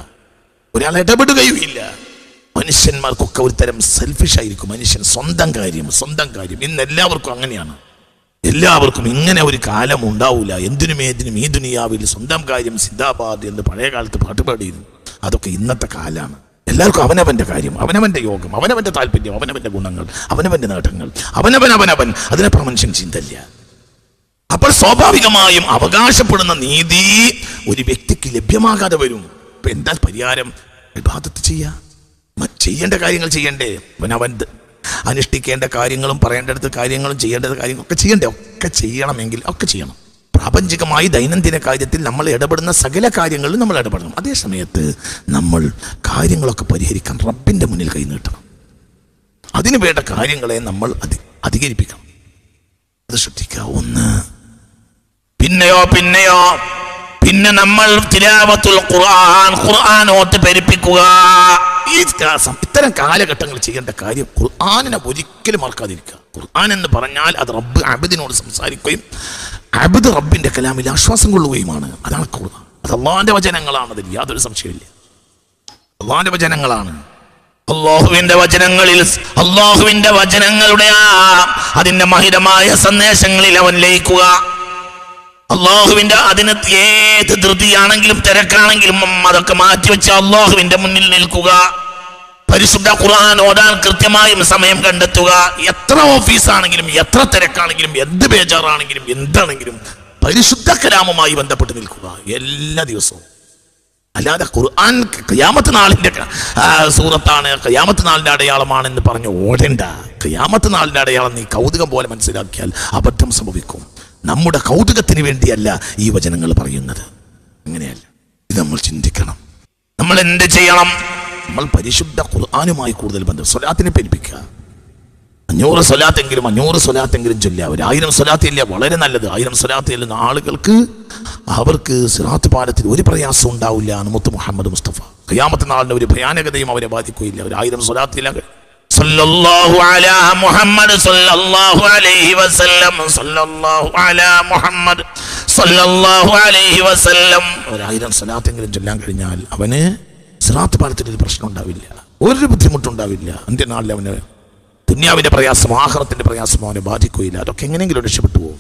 ഒരാൾ ഇടപെടുകയുമില്ല. മനുഷ്യന്മാർക്കൊക്കെ ഒരു തരം സെൽഫിഷ് ആയിരിക്കും. മനുഷ്യൻ സ്വന്തം കാര്യം. ഇന്ന് എല്ലാവർക്കും അങ്ങനെയാണ്. എല്ലാവർക്കും ഇങ്ങനെ ഒരു കാലം ഉണ്ടാവില്ല. എന്തിനും ഈ ദുനിയാവിൽ സ്വന്തം കാര്യം സിദ്ധാബാദ് എന്ന് പഴയ കാലത്ത് പാട്ട് പാടിയിരുന്നു. അതൊക്കെ ഇന്നത്തെ കാലാണ്. എല്ലാവർക്കും അവനവന്റെ കാര്യം, അവനവന്റെ യോഗം, അവനവന്റെ താല്പര്യം, അവനവന്റെ ഗുണങ്ങൾ, അവനവന്റെ നേട്ടങ്ങൾ, അവനവൻ. അതിനപ്പുറം മനുഷ്യൻ ചിന്തയില്ല. അപ്പോൾ സ്വാഭാവികമായും അവകാശപ്പെടുന്ന നീതി ഒരു വ്യക്തിക്ക് ലഭ്യമാകാതെ വരും. ഇപ്പൊ എന്താ പരിഹാരം? ഇബാദത്ത് ചെയ്യേണ്ട കാര്യങ്ങൾ ചെയ്യണ്ടേ? അവൻ അനുഷ്ഠിക്കേണ്ട കാര്യങ്ങളും പറയേണ്ടടുത്ത കാര്യങ്ങളും ചെയ്യേണ്ടത് കാര്യങ്ങളൊക്കെ ചെയ്യണ്ടേ? ഒക്കെ ചെയ്യണമെങ്കിൽ ഒക്കെ ചെയ്യണം. പ്രാപഞ്ചികമായി ദൈനംദിന കാര്യത്തിൽ നമ്മൾ ഇടപെടുന്ന സകല കാര്യങ്ങളിലും നമ്മൾ ഇടപെടണം. അതേ സമയത്ത് നമ്മൾ കാര്യങ്ങളൊക്കെ പരിഹരിക്കാൻ റബ്ബിന്റെ മുന്നിൽ കൈനീട്ടണം. അതിനു വേണ്ട കാര്യങ്ങളെ നമ്മൾ അധികരിപ്പിക്കണം. അത് ശ്രദ്ധിക്കുക. ഒന്ന്. പിന്നെ നമ്മൾ തിലാവത്തുൽ ഖുർആൻ ഓത്ത് പെരുപ്പിക്കുക. ഇത്തരം കാലഘട്ടങ്ങൾ ചെയ്യേണ്ട കാര്യം ഖുർആനിനെ ഒരിക്കലും മറക്കാതിരിക്കുക. ഖുർആൻ എന്ന് പറഞ്ഞാൽ അത് റബ്ബ് അബ്ദിനോട് സംസാരിക്കുകയും അബ്ദ് റബ്ബിന്റെ കലാമിൽ ആശ്വാസം കൊള്ളുകയുമാണ്. അതാണ് ഖുർആൻ. അത് അള്ളാഹിന്റെ വചനങ്ങളാണ്. അതിൽ യാതൊരു സംശയമില്ല. അള്ളാഹിന്റെ വചനങ്ങളാണ്. അള്ളാഹുവിന്റെ വചനങ്ങളുടെ അതിന്റെ മഹിതമായ സന്ദേശങ്ങളിൽ അവൻ ലയിക്കുക. അള്ളാഹുവിന്റെ അതിന് ഏത് ധൃതിയാണെങ്കിലും തിരക്കാണെങ്കിലും അതൊക്കെ മാറ്റിവെച്ച് അള്ളാഹുവിന്റെ മുന്നിൽ നിൽക്കുക. പരിശുദ്ധ ഖുർആൻ ഓതാൻ കൃത്യമായും സമയം കണ്ടെത്തുക. എത്ര ഓഫീസാണെങ്കിലും, എത്ര തിരക്കാണെങ്കിലും, എന്ത് ബേജാറാണെങ്കിലും, എന്താണെങ്കിലും പരിശുദ്ധ കലാമുമായി ബന്ധപ്പെട്ട് നിൽക്കുക എല്ലാ ദിവസവും. അല്ലാതെ ഖുർആൻ ഖിയാമത്ത് നാളിന്റെ സൂറത്താണ്, ഖിയാമത്ത് നാളിന്റെ അടയാളമാണെന്ന് പറഞ്ഞ് ഓടേണ്ട. ഖിയാമത്ത് നാളിന്റെ അടയാളം നീ കൗതുകം പോലെ മനസ്സിലാക്കിയാൽ അബദ്ധം സംഭവിക്കും. നമ്മുടെ കൗതുകത്തിന് വേണ്ടിയല്ല ഈ വചനങ്ങൾ പറയുന്നത്. അങ്ങനെയല്ല. ഇത് നമ്മൾ ചിന്തിക്കണം. നമ്മൾ എന്ത് ചെയ്യണം? നമ്മൾ പരിശുദ്ധ ഖുർആനുമായി കൂടുതൽ ബന്ധം. സ്വലാത്തിനെ പെരുപ്പിക്കുക. 500 സ്വലാത്തെങ്കിലും ചൊല്ലുക. 1000 സ്വലാത്ത് ഇല്ല, വളരെ നല്ലത്. 1000 സ്വലാത്ത് ചെല്ലുന്ന ആളുകൾക്ക് അവർക്ക് സിറാത്ത് പാലത്തിൽ ഒരു പ്രയാസം ഉണ്ടാവില്ല എന്ന് മുത്ത് മുഹമ്മദ് മുസ്തഫ. ഖിയാമത്ത് നാളിന്റെ ഒരു ഭയാനകതയും അവരെ ബാധിക്കുകയില്ല. 1000 സ്വലാത്തില്ല. സല്ലല്ലാഹു അലാ മുഹമ്മദ് സല്ലല്ലാഹു അലൈഹി വസല്ലം, സല്ലല്ലാഹു അലാ മുഹമ്മദ് സല്ലല്ലാഹു അലൈഹി വസല്ലം. 1000 സ്വലാത്തെങ്കിലും ചൊല്ലാൻ കഴിഞ്ഞാൽ അവന് സിറാത്ത് പാലത്തിൽ ഒരു പ്രശ്നം ഉണ്ടാവില്ല, ഒരു ബുദ്ധിമുട്ടുണ്ടാവില്ല. അന്ത്യനാളിൽ അവന് ദുനിയാവിന്റെ പ്രയാസം, ആഖിറത്തിന്റെ പ്രയാസം അവനെ ബാധിക്കുകയില്ല. അതൊക്കെ എങ്ങനെയെങ്കിലും രക്ഷപ്പെട്ടു പോകും.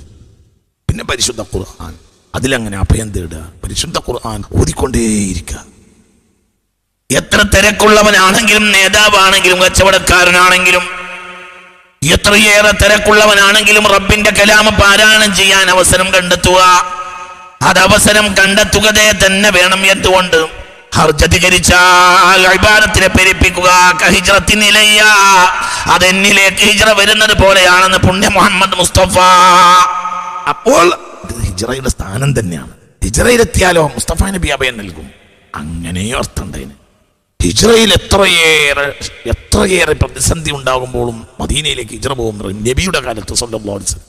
പിന്നെ പരിശുദ്ധ ഖുർആൻ, അതിലങ്ങനെ അഭയം തേടുക. പരിശുദ്ധ ഖുർആൻ ഓതിക്കൊണ്ടേയിരിക്കുക. എത്ര തിരക്കുള്ളവനാണെങ്കിലും, നേതാവാണെങ്കിലും, കച്ചവടക്കാരനാണെങ്കിലും, എത്രയേറെ തിരക്കുള്ളവനാണെങ്കിലും റബ്ബിന്റെ കലാമ പാരായണം ചെയ്യാൻ അവസരം കണ്ടെത്തുക. അത് അവസരം കണ്ടെത്തുകതേ തന്നെ വേണം. എന്തുകൊണ്ട്? ഹർജധികരിച്ചാൽ ഇബാദത്തിനെ പെരുപ്പിക്കുക ഹിജ്റത്തിനിലയ്യ, അതെന്നിലേക്ക് ഹിജ്റ വരുന്നത് പോലെയാണെന്ന് പുണ്യ മുഹമ്മദ് മുസ്തഫ. അപ്പോൾ ഹിജ്റയുടെ സ്ഥാനം തന്നെയാണ്. ഹിജ്റയിലെത്തിയാലോ മുസ്തഫ നബി അഭയം നൽകും. അങ്ങനെയോ അർത്ഥമുണ്ടതിന്. ഹിജ്റയിൽ എത്രയേറെ പ്രതിസന്ധി ഉണ്ടാകുമ്പോഴും മദീനയിലേക്ക് ഹിജ്റ പോകുമ്പോൾ നബിയുടെ കാലത്ത് സല്ലല്ലാഹു അലൈഹി വസല്ലം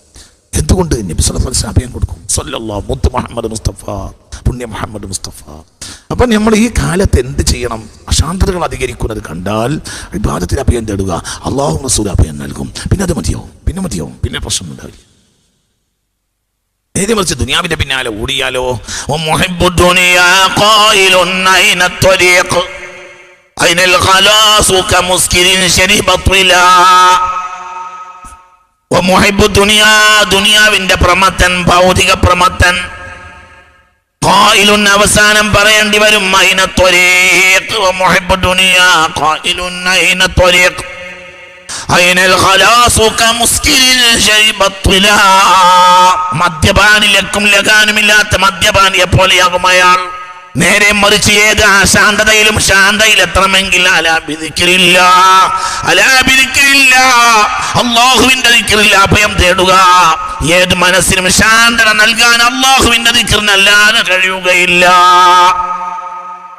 എന്തുകൊണ്ട് നബി സല്ലല്ലാഹു അലൈഹി വസല്ലം അഭയം കൊടുക്കും? സല്ലല്ലാഹു മുത്ത് മുഹമ്മദ് മുസ്തഫ, പുണ്യ മുഹമ്മദ് മുസ്തഫ. അപ്പം നമ്മൾ ഈ കാലത്ത് എന്ത് ചെയ്യണം? അശാന്തതകൾ അധികരിക്കുന്നത് കണ്ടാൽ ഇബാദത്തിൽ അഭയം തേടുക. അല്ലാഹു റസൂൽ അഭയം നൽകും. പിന്നെ അത് മതിയാവും, പിന്നെ പ്രശ്നം ഉണ്ടാവില്ല. നേരെ മറിച്ച് ദുനിയാവിന്റെ പിന്നാലെ ഓടിയാലോ ദുനിയാവിന്റെ പ്രമത്തൻ, ഭൗതിക പ്രമത്തൻ, ഖായിലുൻ അവസാനം പറയേണ്ടി വരും അയിന ത്വരീഖ് വമുഹിബ്ബു ദുനിയാ ഖായിലുൻ അയിന ത്വരീഖ് അയിനൽ ഖലാസു കമുസ്കിരിൻ ശരിബത്വിലാ. മദ്യപാനിലക്കും ലഗാനുമില്ലാത്ത മദ്യപാനിയെ പോലെയാകും അയാൾ. നേരെ മറിച്ച് ഏത് അശാന്തതയിലും ശാന്തയിലെത്തണമെങ്കിൽ അല്ലാഹുവിന്റെ ദിക്റിൽ അഭയം തേടുക. ഏത് മനസ്സിനും ശാന്തത നൽകാൻ അല്ലാഹുവിന്റെ ദിക്റിനല്ലാതെ കഴിയുകയില്ല.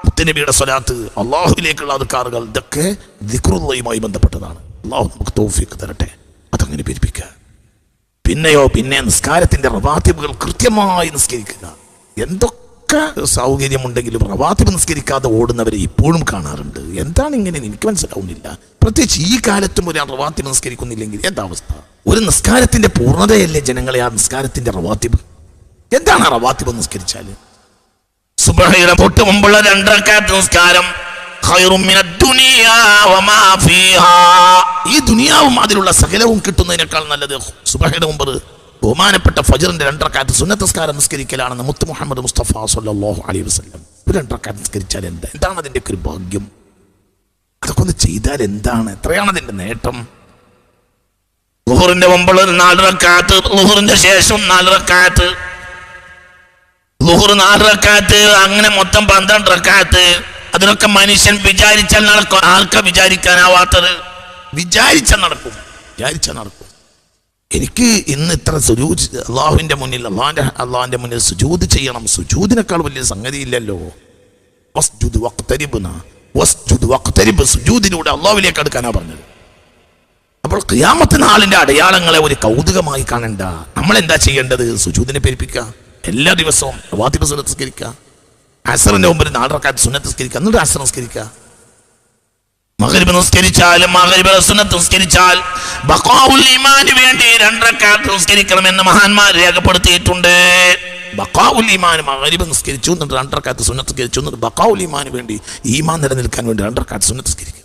മുത്തുനബിയുടെ സ്വലാത്ത്, അല്ലാഹുവിലേക്കുള്ള അദ്കാറുകൾ, ഇതൊക്കെ ദിക്റുള്ളയുമായി ബന്ധപ്പെട്ടതാണ്. അല്ലാഹു നമുക്ക് തൗഫീഖ് തരട്ടെ, അതങ്ങനെ പെരുപ്പിക്കുക. പിന്നെ നിസ്കാരത്തിന്റെ റവാത്തിബുകൾ കൃത്യമായി നിസ്കരിക്കുക. എന്തൊക്കെ സൗകര്യമുണ്ടെങ്കിലും റവാത്തിബ് നിസ്കരിക്കാതെ ഓടുന്നവരെ ഇപ്പോഴും കാണാറുണ്ട്. എന്താണ് ഇങ്ങനെ എനിക്ക് മനസ്സിലാവുന്നില്ല. പ്രത്യേകിച്ച് ഈ കാലത്തും ഒരു റവാത്തിബ് നിസ്കരിക്കുന്നില്ലെങ്കിൽ എന്താ അവസ്ഥ? ഒരു നിസ്കാരത്തിന്റെ പൂർണ്ണതയല്ലേ ജനങ്ങളെ ആ നിസ്കാരത്തിന്റെ റവാത്തിബ്? എന്താണ് ആ റവാത്തിബ് നിസ്കരിച്ചാൽ? സുബ്ഹിയുടെ തൊട്ട് മുമ്പുള്ള 2 റക്അത്ത് നിസ്കാരം ഈ ദുനിയാവും അതിലുള്ള സകലവും കിട്ടുന്നതിനേക്കാൾ നല്ലത് സുബ്ഹിയുടെ മുമ്പ് ബഹുമാനപ്പെട്ട ഫജ്റിന്റെ 2 റക്അത്ത് സുന്നത്ത് നിസ്കാരം നിസ്കരിക്കലാണെന്ന് മുത്ത് മുഹമ്മദ് മുസ്തഫ സല്ലല്ലാഹു അലൈഹി വസല്ലം. ഒരു 2 റക്അത്ത് നിസ്കരിച്ചാൽ എന്താണ് അതിന്റെ ഒരു ഭാഗ്യം? അതൊക്കെ ഒന്ന് ചെയ്താൽ എന്താണ്, എത്രയാണ് അതിന്റെ നേട്ടം? ളുഹറിന്റെ മുമ്പുള്ള 4 റക്അത്ത്, ളുഹറിന്റെ ശേഷം 4 റക്അത്ത്, ളുഹർ 4 റക്അത്ത്, അങ്ങനെ മൊത്തം 12 റക്അത്ത്. അതിനൊക്കെ മനുഷ്യൻ വിചാരിച്ചാൽ നടക്കും. ആർക്കാ വിചാരിക്കാനാവാത്തത്? വിചാരിച്ചാൽ നടക്കും. എനിക്ക് ഇന്ന് ഇത്ര സുജൂദ് അള്ളാഹുവിന്റെ മുന്നിൽ അള്ളാഹിന്റെ മുന്നിൽ സുജൂദ് ചെയ്യണം. സുജൂദിനേക്കാൾ വലിയ സംഗതി ഇല്ലല്ലോ. സുജൂദിലൂടെ അള്ളാഹുവിലേക്ക് അടുക്കാനാ പറഞ്ഞത്. അപ്പോൾ ഖിയാമത്ത് നാളിന്റെ അടയാളങ്ങളെ ഒരു കൗതുകമായി കാണണ്ട. നമ്മൾ എന്താ ചെയ്യേണ്ടത്? സുജൂദിനെ പെരുപ്പിക്കുക. എല്ലാ ദിവസവും റവാത്തിബ് സുന്നത്ത് നിസ്കരിക്കുക. അസ്റിന്റെ മുമ്പ് 4 റക്അത്ത് സുന്നത്ത് നിസ്കരിക്കുക. എന്നിട്ട് അസ്ർ നിസ്കരിക്കുക. മഗ്രിബ് നിസ്കരിച്ചാലും മഗ്രിബ് സുന്നത്ത് നിസ്കരിച്ചാൽ ബഖാഉൽ ഈമാന് വേണ്ടി 2 റക്അത്ത് നിസ്കരിക്കണമെന്ന് മഹാന്മാർ രേഖപ്പെടുത്തിയിട്ടുണ്ട്. ബഖാഉൽ ഈമാൻ, മഗ്രിബ് നിസ്കരിച്ചു എന്നിട്ട് 2 റക്അത്ത് സുന്നത്ത് നിസ്കരിച്ചു എന്നിട്ട് ബഖാഉൽ ഈമാന് വേണ്ടി, ഈമാൻ നിലനിൽക്കാൻ വേണ്ടി 2 റക്അത്ത് സുന്നത്ത് നിസ്കരിക്കുക.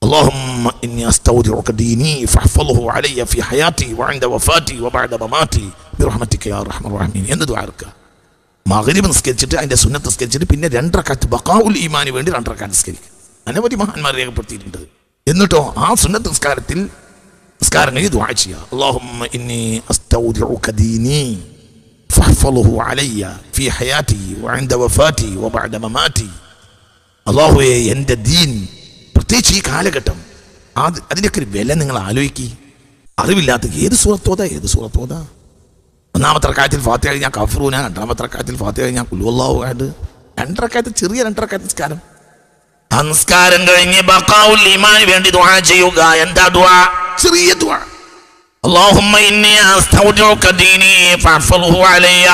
اللهم إني أستودعك ديني فاحفظه علي في حياتي وعند وفاتي وبعد مماتي برحمتك يا أرحم الراحمين എന്ന് ദുആ എടുക്കുക. മഗ്രിബ് നിസ്കരിച്ചിട്ട് അതിന്റെ സുന്നത്ത് നിസ്കരിച്ചിട്ട് പിന്നെ 2 റക്അത്ത് ബഖാഉൽ ഈമാന് വേണ്ടി 2 റക്അത്ത് നിസ്കരിക്കുക. അനവധി മഹാന്മാർ രേഖപ്പെടുത്തിയിട്ടുണ്ട്. എന്നിട്ടോ ആ സുന്നത്ത് നിസ്കാരം കഴിഞ്ഞ് ദുആ ചെയ്യുക. اللهم إني أستودعك ديني فاحفظه علي في حياتي وعند وفاتي وبعد مماتي. അല്ലാഹുവേ, എൻ്റെ ദീൻ, പ്രത്യേകിച്ച് ഈ കാലഘട്ടം, അതിൻ്റെയൊക്കെ ഒരു വില നിങ്ങൾ ആലോചിക്കുക. അറിവില്ലാത്ത ഏത് സൂറത്തോതാ? 1-ാമത്തെ റക്അത്തിൽ ഫാത്തിഹ കഴിഞ്ഞാൽ കഫറൂന, 2-ാമത്തെ റക്അത്തിൽ ഫാത്തിഹ കഴിഞ്ഞാൽ ഖുൽ ഹുവല്ലാഹു അഹദ്. 2 റക്അത്ത്, ചെറിയ 2 റക്അത്ത് നിസ്കാരം. ആ നിസ്കാരം കഴിഞ്ഞ് ബഖാഉൽ ഈമാന് വേണ്ടി ദുആ ചെയ്യുക. എന്താ ദുആ? ചെറിയ ദുആ. اللهم إني أستودعك ديني فاحفظه علي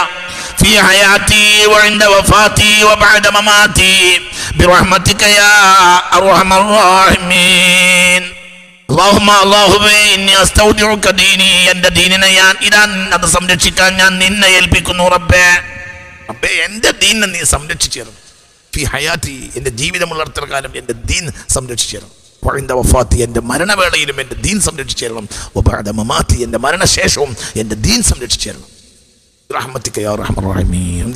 في حياتي وعند وفاتي وبعد مماتي برحمتك يا أرحم الراحمين. اللهم إني أستودعك ديني, എൻ്റെ ദീനിനെ ഞാൻ അത് സംരക്ഷിക്കാൻ ഞാൻ നിന്നെ ഏൽപ്പിക്കുന്നു റബ്ബേ. എൻ്റെ ദീനിനെ നീ സംരക്ഷിച്ചു തരണം. ഫി ഹയാത്തി, എൻ്റെ ജീവിതമുള്ളിടത്തോളം കാലം എൻ്റെ ദീൻ സംരക്ഷിച്ചു തരണം. വഇൻദ വഫാത്തി, എൻ്റെ മരണവേളയിലും എൻ്റെ ദീൻ സംരക്ഷിച്ചു തരണം. വബഅദ മമാത്തി, എൻ്റെ മരണശേഷവും എൻ്റെ ദീൻ സംരക്ഷിച്ചു തരണം. റഹ്മത്തിക യാ റഹ്മർ റഹീമീൻ.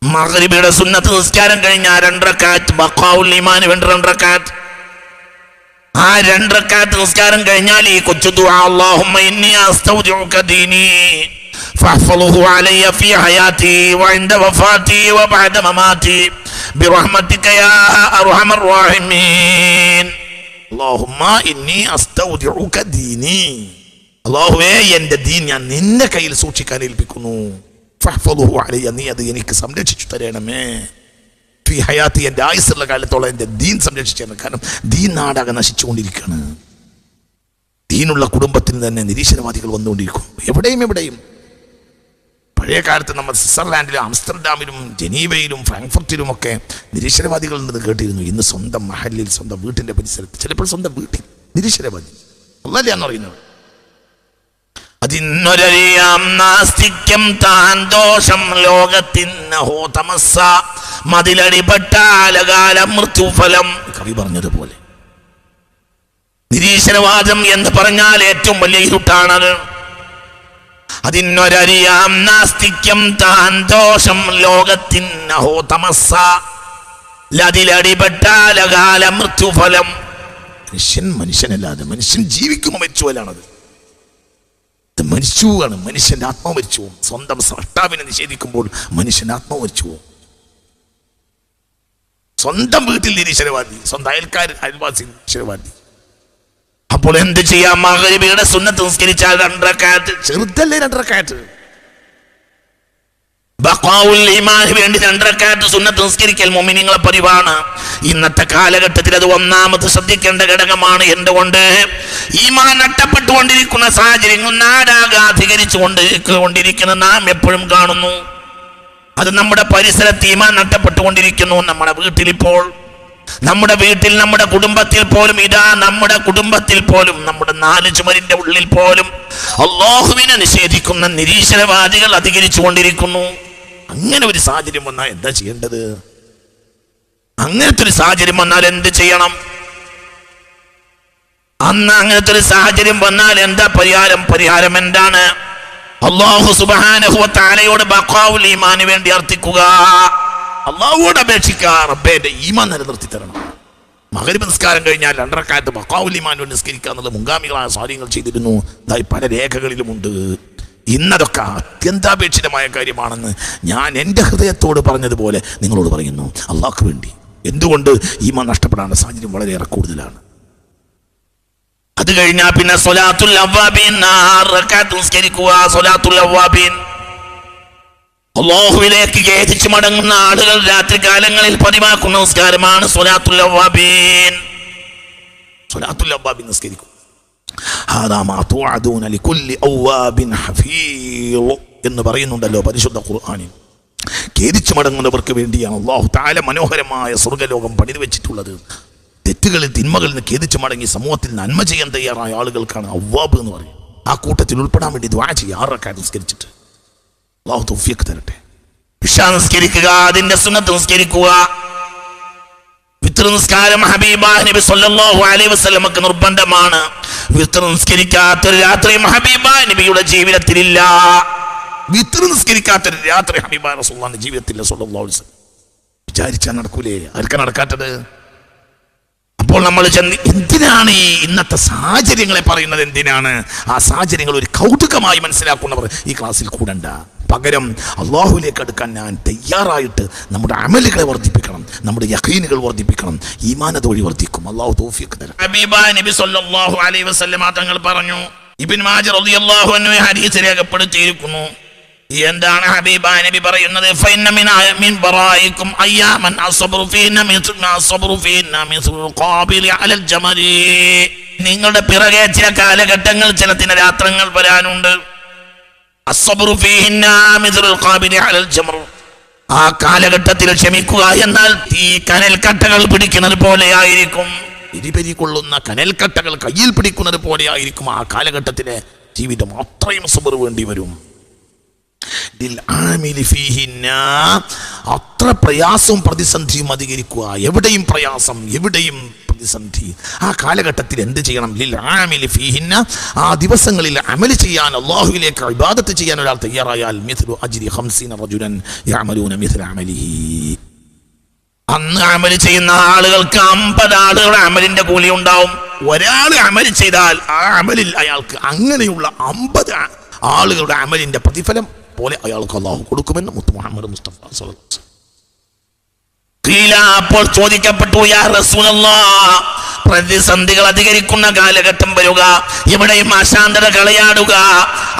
മഗ്രിബിയുടെ സുന്നത്ത് നിസ്കാരം കഴിഞ്ഞാൽ 2 റക്അത്ത് ബഖാഉൽ ഈമാന് വേണ്ടി 2 റക്അത്ത്. ആ 2 റക്അത്ത് നിസ്കാരം കഴിഞ്ഞാൽ ഈ കൊച്ചു ദുആ, اللهم إني أستودعك ديني فاحفظه علي في حياتي وعند وفاتي وبعد مماتي برحمتك يا أرحم الراحمين اللهم إني أستودعك ديني അല്ലാഹുവേ എൻ്റെ ദീൻ ഞാൻ നിന്റെ കയ്യിൽ സൂക്ഷിക്കാൻ ഏൽപ്പിക്കുന്നു ഫഹ്ഫളുഹു അലയ്യ നീ അത് എനിക്ക് സംരക്ഷിച്ചു തരണമേ ഫീ ഹയാത്തി എൻ്റെ ആയുസ്സുള്ള കാലത്തോളം എൻ്റെ ദീൻ സംരക്ഷിച്ചു തരണം കാരണം ദീൻ നാടാകെ നശിച്ചുകൊണ്ടിരിക്കുകയാണ് ദീനുള്ള കുടുംബത്തിന് തന്നെ നിരീശ്വരവാദികൾ വന്നുകൊണ്ടിരിക്കും എവിടെയും പഴയ കാലത്ത് നമ്മൾ സ്വിറ്റ്സർലാൻഡിലും ആംസ്റ്റർഡാമിലും ജനീവയിലും ഫ്രാങ്ക്ഫർട്ടിലും ഒക്കെ നിരീശ്വരവാദികൾ ഉണ്ടെന്ന് കേട്ടിരുന്നു ഇന്ന് സ്വന്തം മഹലിൽ സ്വന്തം വീട്ടിൻ്റെ പരിസരത്ത് ചിലപ്പോൾ സ്വന്തം വീട്ടിൽ നിരീശ്വരവാദി അല്ലല്ലാന്ന് പറയുന്നത് അതിന്നൊരറിയാം നാസ്തിക്യം താൻ ദോഷം ലോകത്തിന്നഹോ തമസ്സ മതിലടിപെട്ടാലകാല മൃത്യുഫലം കവി പറഞ്ഞതുപോലെ നിരീശ്വരവാദം എന്ന് പറഞ്ഞാൽ ഏറ്റവും വലിയ ഇരുട്ടാണത് അതിന്നൊരറിയാം നാസ്തിക്യം താൻ ദോഷം ലോകത്തിന്നഹോ തമസ്സ ലതിലടിപെട്ടാലകാല മൃത്യുഫലം മനുഷ്യനല്ലാതെ മനുഷ്യൻ ജീവിക്കുമ്പോൾ മരിച്ചുപോലാണത് മരിച്ചുവാണ് മനുഷ്യന്റെ ആത്മാവ് മരിച്ചു സ്വന്തം സ്രഷ്ടാവിനെ നിഷേധിക്കുമ്പോൾ മനുഷ്യന്റെ ആത്മാവ് മരിച്ചു സ്വന്തം വീട്ടിൽ നിരീശ്വരവാദി സ്വന്തം അയൽവാസി നിരീശ്വരവാദി അപ്പോൾ എന്ത് ചെയ്യാം മഗ്‌രിബിയുടെ സുന്നത്ത് നിസ്കരിച്ചാൽ 2 റക്അത്ത് ചെറുതല്ലേ 2 റക്അത്ത് ബഖാഉൽ ഈമാന് വേണ്ടി 2 റക്അത്ത് സുന്നത്ത് നിസ്കരിക്കൽ മുഅ്മിനീങ്ങളെ പതിവാണ് ഇന്നത്തെ കാലഘട്ടത്തിൽ അത് ഒന്നാമത് ശ്രദ്ധിക്കേണ്ട ഘടകമാണ് എന്തുകൊണ്ട് ഈമാൻ നഷ്ടപ്പെട്ടുകൊണ്ടിരിക്കുന്ന സാഹചര്യങ്ങൾ നാടാകെ അധികരിച്ചുകൊണ്ടിരിക്കുന്ന നാം എപ്പോഴും കാണുന്നു അത് നമ്മുടെ പരിസരത്ത് ഈമാൻ നഷ്ടപ്പെട്ടുകൊണ്ടിരിക്കുന്നു നമ്മുടെ വീട്ടിലിപ്പോൾ നമ്മുടെ വീട്ടിൽ നമ്മുടെ കുടുംബത്തിൽ പോലും നമ്മുടെ കുടുംബത്തിൽ പോലും നമ്മുടെ 4 ചുമരിന്റെ ഉള്ളിൽ പോലും അല്ലാഹുവിനെ നിഷേധിക്കുന്ന നിരീശ്വരവാദികൾ അധികരിച്ചുകൊണ്ടിരിക്കുന്നു അങ്ങനെ ഒരു സാഹചര്യം വന്നാൽ എന്താ ചെയ്യേണ്ടത് അങ്ങനത്തെ ഒരു സാഹചര്യം വന്നാൽ എന്ത് ചെയ്യണം അങ്ങനത്തെ ഒരു സാഹചര്യം വന്നാൽ എന്താ പരിഹാരം എന്താണ് അല്ലാഹു സുബ്ഹാനഹു വ തആലയോട് ബഖാഉൽ ഈമാന് വേണ്ടി അർത്ഥിക്കുക അല്ലാഹുവോട് അപേക്ഷിക്കുക റബ്ബേ എൻ്റെ ഈമാൻ നിലനിർത്തി തരണം മഗ്‌രിബ് നിസ്കാരം കഴിഞ്ഞാൽ 2 റക്അത്ത് ബഖാഉൽ ഈമാൻ വേണ്ടി നിസ്കരിക്കുക എന്നുള്ള മുൻഗാമികളായ സ്വാലിഹീങ്ങൾ ചെയ്തിരുന്നു ഇതായി പല രേഖകളിലുമുണ്ട് ഇന്നതൊക്കെ അത്യന്താപേക്ഷിതമായ കാര്യമാണെന്ന് ഞാൻ എൻ്റെ ഹൃദയത്തോട് പറഞ്ഞതുപോലെ നിങ്ങളോട് പറയുന്നു അല്ലാഹുവിന് വേണ്ടി എന്തുകൊണ്ട് ഈമാൻ നഷ്ടപ്പെടാനുള്ള സാഹചര്യം വളരെയേറെ കൂടുതലാണ് അത് കഴിഞ്ഞാൽ പിന്നെ സ്വലാത്തുൽ അവ്വാബീൻ 6 റക്അത്ത് നിസ്കരിക്കുക സ്വലാത്തുൽ അവ്വാബീൻ അല്ലാഹുവിലേക്ക് ഖേദിച്ച് മടങ്ങുന്ന ആളുകൾ രാത്രി കാലങ്ങളിൽ പതിവാക്കുന്ന നിസ്കാരമാണ് സ്വലാത്തുൽ അവ്വാബീൻ നിസ്കരിക്കും എന്ന് പറയുന്നുണ്ടല്ലോ പരിശുദ്ധ ഖുർആനിൽ ഖേദിച്ച് മടങ്ങുന്നവർക്ക് വേണ്ടിയാണ് അല്ലാഹു തആല മനോഹരമായ സ്വർഗ്ഗലോകം പണിതു വെച്ചിട്ടുള്ളത് തെറ്റുകളിൽ തിന്മകളിൽ നിന്ന് ഖേദിച്ച് മടങ്ങി സമൂഹത്തിൽ നന്മ ചെയ്യാൻ തയ്യാറായ ആളുകൾക്കാണ് അവ്വാബ് എന്ന് പറയും ആ കൂട്ടത്തിൽ ഉൾപ്പെടാൻ വേണ്ടി ദുആ ചെയ്യുക 6 റക്അത്ത് നിസ്കരിച്ചിട്ട് അല്ലാഹു തൗഫീഖ് തരട്ടെ ഇശാ നിസ്കരിക്കുക അതിന്റെ സുന്നത്ത് നിസ്കരിക്കുക വിത്ർ നിസ്കാരം ഹബീബായ നബി സല്ലല്ലാഹു അലൈഹി വസല്ലമക്ക് നിർബന്ധമാണ് വിത്ർ നിസ്കരിക്കാത്ത രാത്രി ഹബീബായ നബിയുടെ ജീവിതത്തിലില്ല വിത്ർ നിസ്കരിക്കാത്ത രാത്രി ഹബീബായ റസൂലുള്ളാഹിന്റെ ജീവിതത്തിലില്ല സല്ലല്ലാഹു അലൈഹി വസല്ലം വിചാരിച്ചാൽ നടക്കൂലേ ആർക്കാ നടക്കാത്തത് അപ്പോൾ നമ്മൾ എന്തിനാണ് ഈ ഇന്നത്തെ സാഹചര്യങ്ങളെ പറയുന്നത് എന്തിനാണ് ആ സാഹചര്യങ്ങൾ ഒരു കൗതുകമായി മനസ്സിലാക്കുന്നവർ ഈ ക്ലാസ്സിൽ കൂടണ്ട പകരം അല്ലാഹുവിലേക്ക് അടുക്കാൻ ഞാൻ തയ്യാറായിട്ട് നമ്മുടെ അമലുകളെ വർദ്ധിപ്പിക്കണം നമ്മുടെ യഖീനുകൾ വർദ്ധിപ്പിക്കണം ഈമാൻ അതുവഴി വർദ്ധിക്കും അല്ലാഹു തൗഫീഖ് തരട്ടെ ഹബീബായ നബി സല്ലല്ലാഹു അലൈഹി വസല്ലം തങ്ങൾ പറഞ്ഞു ഇബ്നു മാജ റളിയല്ലാഹു അൻഹു ഹദീസ് രേഖപ്പെടുത്തിയിരിക്കുന്നു എന്താണ് ഹബീബായ നബി പറയുന്നത് ഫഇന്ന മിൻ ബറായിക്കും അയ്യാമൻ അസ്ബറു ഫീന അസ്ബറു ഫീന മിസ്ലുൽ ഖാബിലി അലൽ ജമലി നിങ്ങളുടെ പിറകെ ചില കാലഘട്ടങ്ങൾ ചില ദിനരാത്രങ്ങൾ വരാനുണ്ട് അസ്ബറു ഫീന മിസ്ലുൽ ഖാബിലി അലൽ ജമർ ആ കാലഘട്ടത്തിൽ ക്ഷമിക്കുക എന്നാൽ ഈ കനൽക്കട്ടകൾ പിടിക്കുന്നത് പോലെയായിരിക്കും ഇരിപെരി കൊള്ളുന്ന കനൽക്കട്ടകൾ കയ്യിൽ പിടിക്കുന്നത് പോലെയായിരിക്കും ആ കാലഘട്ടത്തിലെ ജീവിതം അത്രയും സബർ വേണ്ടി വരും അത്ര പ്രയാസവും പ്രതിസന്ധിയും അധികരിക്കുക എവിടെയും പ്രയാസം എവിടെയും പ്രതിസന്ധി ആ കാലഘട്ടത്തിൽ എന്ത് ചെയ്യണം ആ ദിവസങ്ങളിൽ അമൽ ചെയ്യാൻ അല്ലാഹുവിലേക്ക് ഇബാദത്ത് ചെയ്യാൻ ഒരാൾ തയ്യാറായാൽ മിസ്ലു അജ്രി 50 റജുലൻ യഅമലൂന മിസ്ല അമലിഹി അന്ന് അമൽ ചെയ്യുന്ന ആളുകൾക്ക് 50 ആളുകളുടെ അമലിന്റെ കൂലി ഉണ്ടാവും ഒരാൾ അമൽ ചെയ്താൽ ആ അമലിൽ അയാൾക്ക് അങ്ങനെയുള്ള 50 ആളുകളുടെ അമലിന്റെ പ്രതിഫലം പോലെ അയാൾക്ക് അല്ലാഹു കൊടുക്കുമെന്ന് മുത്ത് മുഹമ്മദ് മുസ്തഫ സ്വല്ലല്ലാഹു അലൈഹി വസല്ലം അപ്പോൾ ചോദിക്കപ്പെട്ടു, യാ റസൂലല്ലാഹ്, പ്രതിസന്ധികൾ അധികരിക്കുന്ന കാലഘട്ടം വരിക, എവിടെയും അശാന്തത കളയാടുക,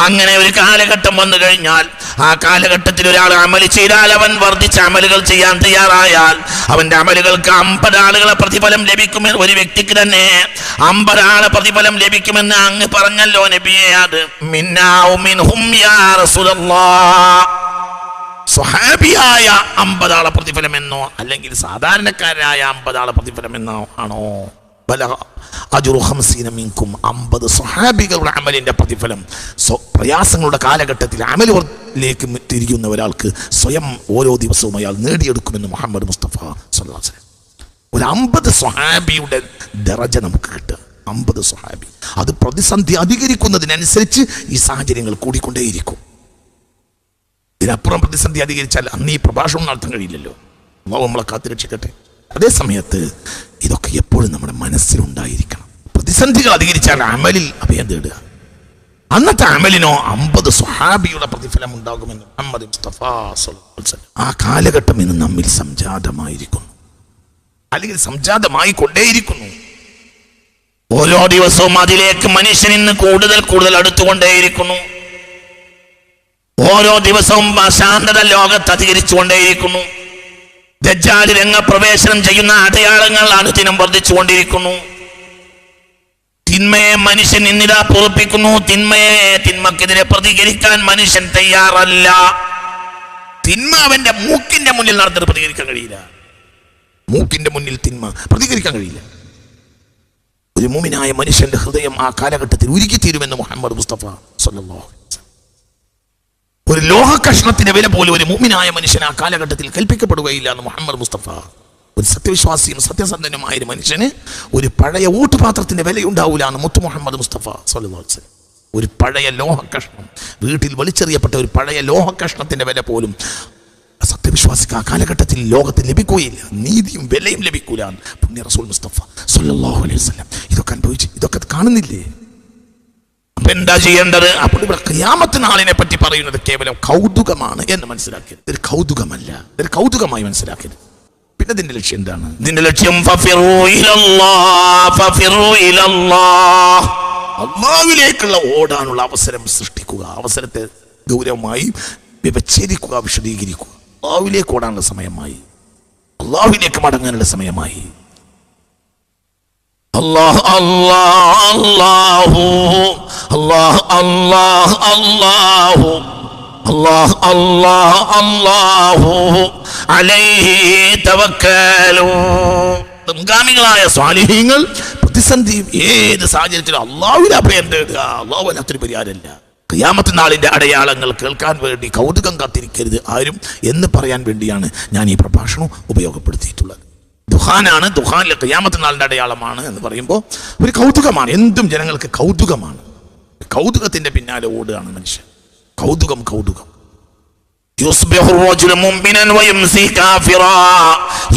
അങ്ങനെ ഒരു കാലഘട്ടം വന്നു കഴിഞ്ഞാൽ ആ കാലഘട്ടത്തിൽ ഒരാൾ അമല് ചെയ്താൽ, അവൻ വർദ്ധിച്ച അമലുകൾ ചെയ്യാൻ തയ്യാറായാൽ അവന്റെ അമലുകൾക്ക് 50 ആളുകളെ പ്രതിഫലം ലഭിക്കുമെന്ന്, ഒരു വ്യക്തിക്ക് തന്നെ 50 ആളെ പ്രതിഫലം ലഭിക്കുമെന്ന് അങ്ങ് പറഞ്ഞല്ലോ നബിയേ. അത് മിന്നാ മിൻഹും യാ റസൂലല്ലാഹ്, സ്വഹാബിയായ 50 ആളെ പ്രതിഫലം എന്നോ അല്ലെങ്കിൽ സാധാരണക്കാരായ 50 ആളെ പ്രതിഫലം എന്നോ ആണോ? ബലഗ അജ്റു 50 മിൻകും, 50 സ്വഹാബികളുടെ അമലിന്റെ പ്രതിഫലം പ്രയാസങ്ങളുടെ കാലഘട്ടത്തിൽ അമലിലേക്ക് തിരിയുന്ന ഒരാൾക്ക് സ്വയം ഓരോ ദിവസവും അയാൾ നേടിയെടുക്കുമെന്ന് മുഹമ്മദ് മുസ്തഫ സ്വല്ലല്ലാഹു അലൈഹി വസല്ലം. ഒരു 50 സ്വഹാബിയുടെ ദറജ നമുക്ക് കിട്ടുക. 50 സ്വഹാബി, അത് പ്രതിസന്ധി അധികരിക്കുന്നതിനനുസരിച്ച് ഈ സാഹചര്യങ്ങൾ കൂടിക്കൊണ്ടേയിരിക്കും. ഇതിനപ്പുറം പ്രതിസന്ധി അധികരിച്ചാൽ അന്ന് ഈ പ്രഭാഷണം നടത്താൻ കഴിയില്ലല്ലോ. അല്ലാഹു നമ്മളെ കാത്തുരക്ഷിക്കട്ടെ. അതേ സമയത്ത് ഇതൊക്കെ എപ്പോഴും നമ്മുടെ മനസ്സിലുണ്ടായിരിക്കണം. പ്രതിസന്ധികൾ അധികരിച്ചാൽ അമലിൽ അഭയം തേടുക. അന്നത്തെ അമലിനോ 50 സ്വഹാബിയുടെ പ്രതിഫലം ഉണ്ടാകുമെന്ന് മുഹമ്മദ് മുസ്തഫ സ്വല്ലല്ലാഹു അലൈഹി വസല്ലം. ആ കാലഘട്ടം ഇന്ന് നമ്മിൽ സംജാതമായിരിക്കുന്നു, അല്ലെങ്കിൽ സംജാതമായി കൊണ്ടേയിരിക്കുന്നു. ഓരോ ദിവസവും അതിലേക്ക് മനുഷ്യൻ ഇന്ന് കൂടുതൽ അടുത്തുകൊണ്ടേയിരിക്കുന്നു. ഓരോ ദിവസവും അശാന്തത ലോകത്ത് അധികരിച്ചുകൊണ്ടേയിരിക്കുന്നു. ദജ്ജാൽ രംഗപ്രവേശനം ചെയ്യുന്ന അടയാളങ്ങൾ അനുദിനം വർദ്ധിച്ചുകൊണ്ടിരിക്കുന്നു. തിന്മയെ മനുഷ്യൻ ഇന്നിതാ പൊറുപ്പിക്കുന്നു. തിന്മക്കെതിരെ പ്രതികരിക്കാൻ മനുഷ്യൻ തയ്യാറല്ല. തിന്മ അവന്റെ മൂക്കിന്റെ മുന്നിൽ നടന്നിട്ട് പ്രതികരിക്കാൻ കഴിയില്ല. മൂക്കിന്റെ മുന്നിൽ തിന്മ പ്രതികരിക്കാൻ കഴിയില്ല. ഒരു മുഅ്മിനായ മനുഷ്യന്റെ ഹൃദയം ആ കാലഘട്ടത്തിൽ ഉരുകിത്തീരുമെന്ന് മുഹമ്മദ് മുസ്തഫ സ്വല്ലല്ലാഹു അലൈഹി വസല്ലം. ഒരു ലോഹ കഷ്ണത്തിന്റെ വില പോലും ഒരു മുഅ്മിനായ മനുഷ്യൻ ആ കാലഘട്ടത്തിൽ കൽപ്പിക്കപ്പെടുകയില്ല എന്ന് മുഹമ്മദ് മുസ്തഫ. ഒരു സത്യവിശ്വാസിയും സത്യസന്ധനുമായ ഒരു മനുഷ്യന് ഒരു പഴയ ഊട്ടുപാത്രത്തിന്റെ വിലയുണ്ടാവില്ല എന്ന് മുത്തു മുഹമ്മദ് മുസ്തഫ സ്വല്ലല്ലാഹു അലൈഹി വസല്ലം. ഒരു പഴയ ലോഹ കഷ്ണം, വീട്ടിൽ വലിച്ചെറിയപ്പെട്ട ഒരു പഴയ ലോഹ കഷ്ണത്തിന്റെ വില പോലും സത്യവിശ്വാസിക്ക് ആ കാലഘട്ടത്തിൽ ലോകത്തിൽ ലഭിക്കുകയില്ല. നീതിയും വിലയും ലഭിക്കൂല പുണ്യ റസൂൽ മുസ്തഫ സ്വല്ലല്ലാഹു അലൈഹി വസല്ലം. ഇതൊക്കെ അനുഭവിച്ച് ഇതൊക്കെ കാണുന്നില്ലേ? അപ്പൊ എന്താ ചെയ്യേണ്ടത്? അപ്പോൾ ഇവിടെ ഖിയാമത്ത് നാളിനെ പറ്റി പറയുന്നത് കേവലം കൗതുകമാണ് എന്ന് മനസ്സിലാക്കിയത്. ഇതൊരു കൗതുകമല്ല, ഇതൊരു കൗതുകമായി മനസ്സിലാക്കിയത്. പിന്നെ ഇതിന്റെ ലക്ഷ്യം എന്താണ്? ഇതിന്റെ ലക്ഷ്യം അല്ലാഹുവിലേക്കുള്ള ഓടാനുള്ള അവസരം സൃഷ്ടിക്കുക, അവസരത്തെ ഗൗരവമായി വിവച്ഛേദിക്കുക, വിശദീകരിക്കുക. അല്ലാഹുവിലേക്ക് ഓടാനുള്ള സമയമായി, അല്ലാഹുവിലേക്ക് മടങ്ങാനുള്ള സമയമായി. അല്ലാഹ് അല്ലാഹ് അല്ലാഹു അല്ലാഹ് അല്ലാഹ് അല്ലാഹു അല്ലാഹ് അല്ലാഹ് അല്ലാഹു അലൈഹി തവക്കലു. മുൻഗാമികളായ സ്വാലിഹീങ്ങൾ പ്രതിസന്ധിയും ഏത് സാഹചര്യത്തിലും അല്ലാഹുവിൽ അഭയം തേടുക. അല്ലാഹു അല്ലാത്തൊരു പരിഹാരമല്ല. ഖിയാമത്ത് നാളിന്റെ അടയാളങ്ങൾ കേൾക്കാൻ വേണ്ടി കൗതുകം കാത്തിരിക്കരുത് ആരും എന്ന് പറയാൻ വേണ്ടിയാണ് ഞാൻ ഈ പ്രഭാഷണം ഉപയോഗപ്പെടുത്തിയിട്ടുള്ളത്. ദുഹാനാണ്, ദുഹാനിലെ ഖിയാമത്ത് നാളിന്റെ അടയാളമാണ് എന്ന് പറയുമ്പോൾ ഒരു കൗതുകമാണ്. എന്തും ജനങ്ങൾക്ക് കൗതുകമാണ്. കൗതുകത്തിന്റെ പിന്നാലെ ഓടുകയാണ് മനുഷ്യൻ. കൗതുകം കൗതുകം. يصبح الرجل مؤمنا ويمسي كافرا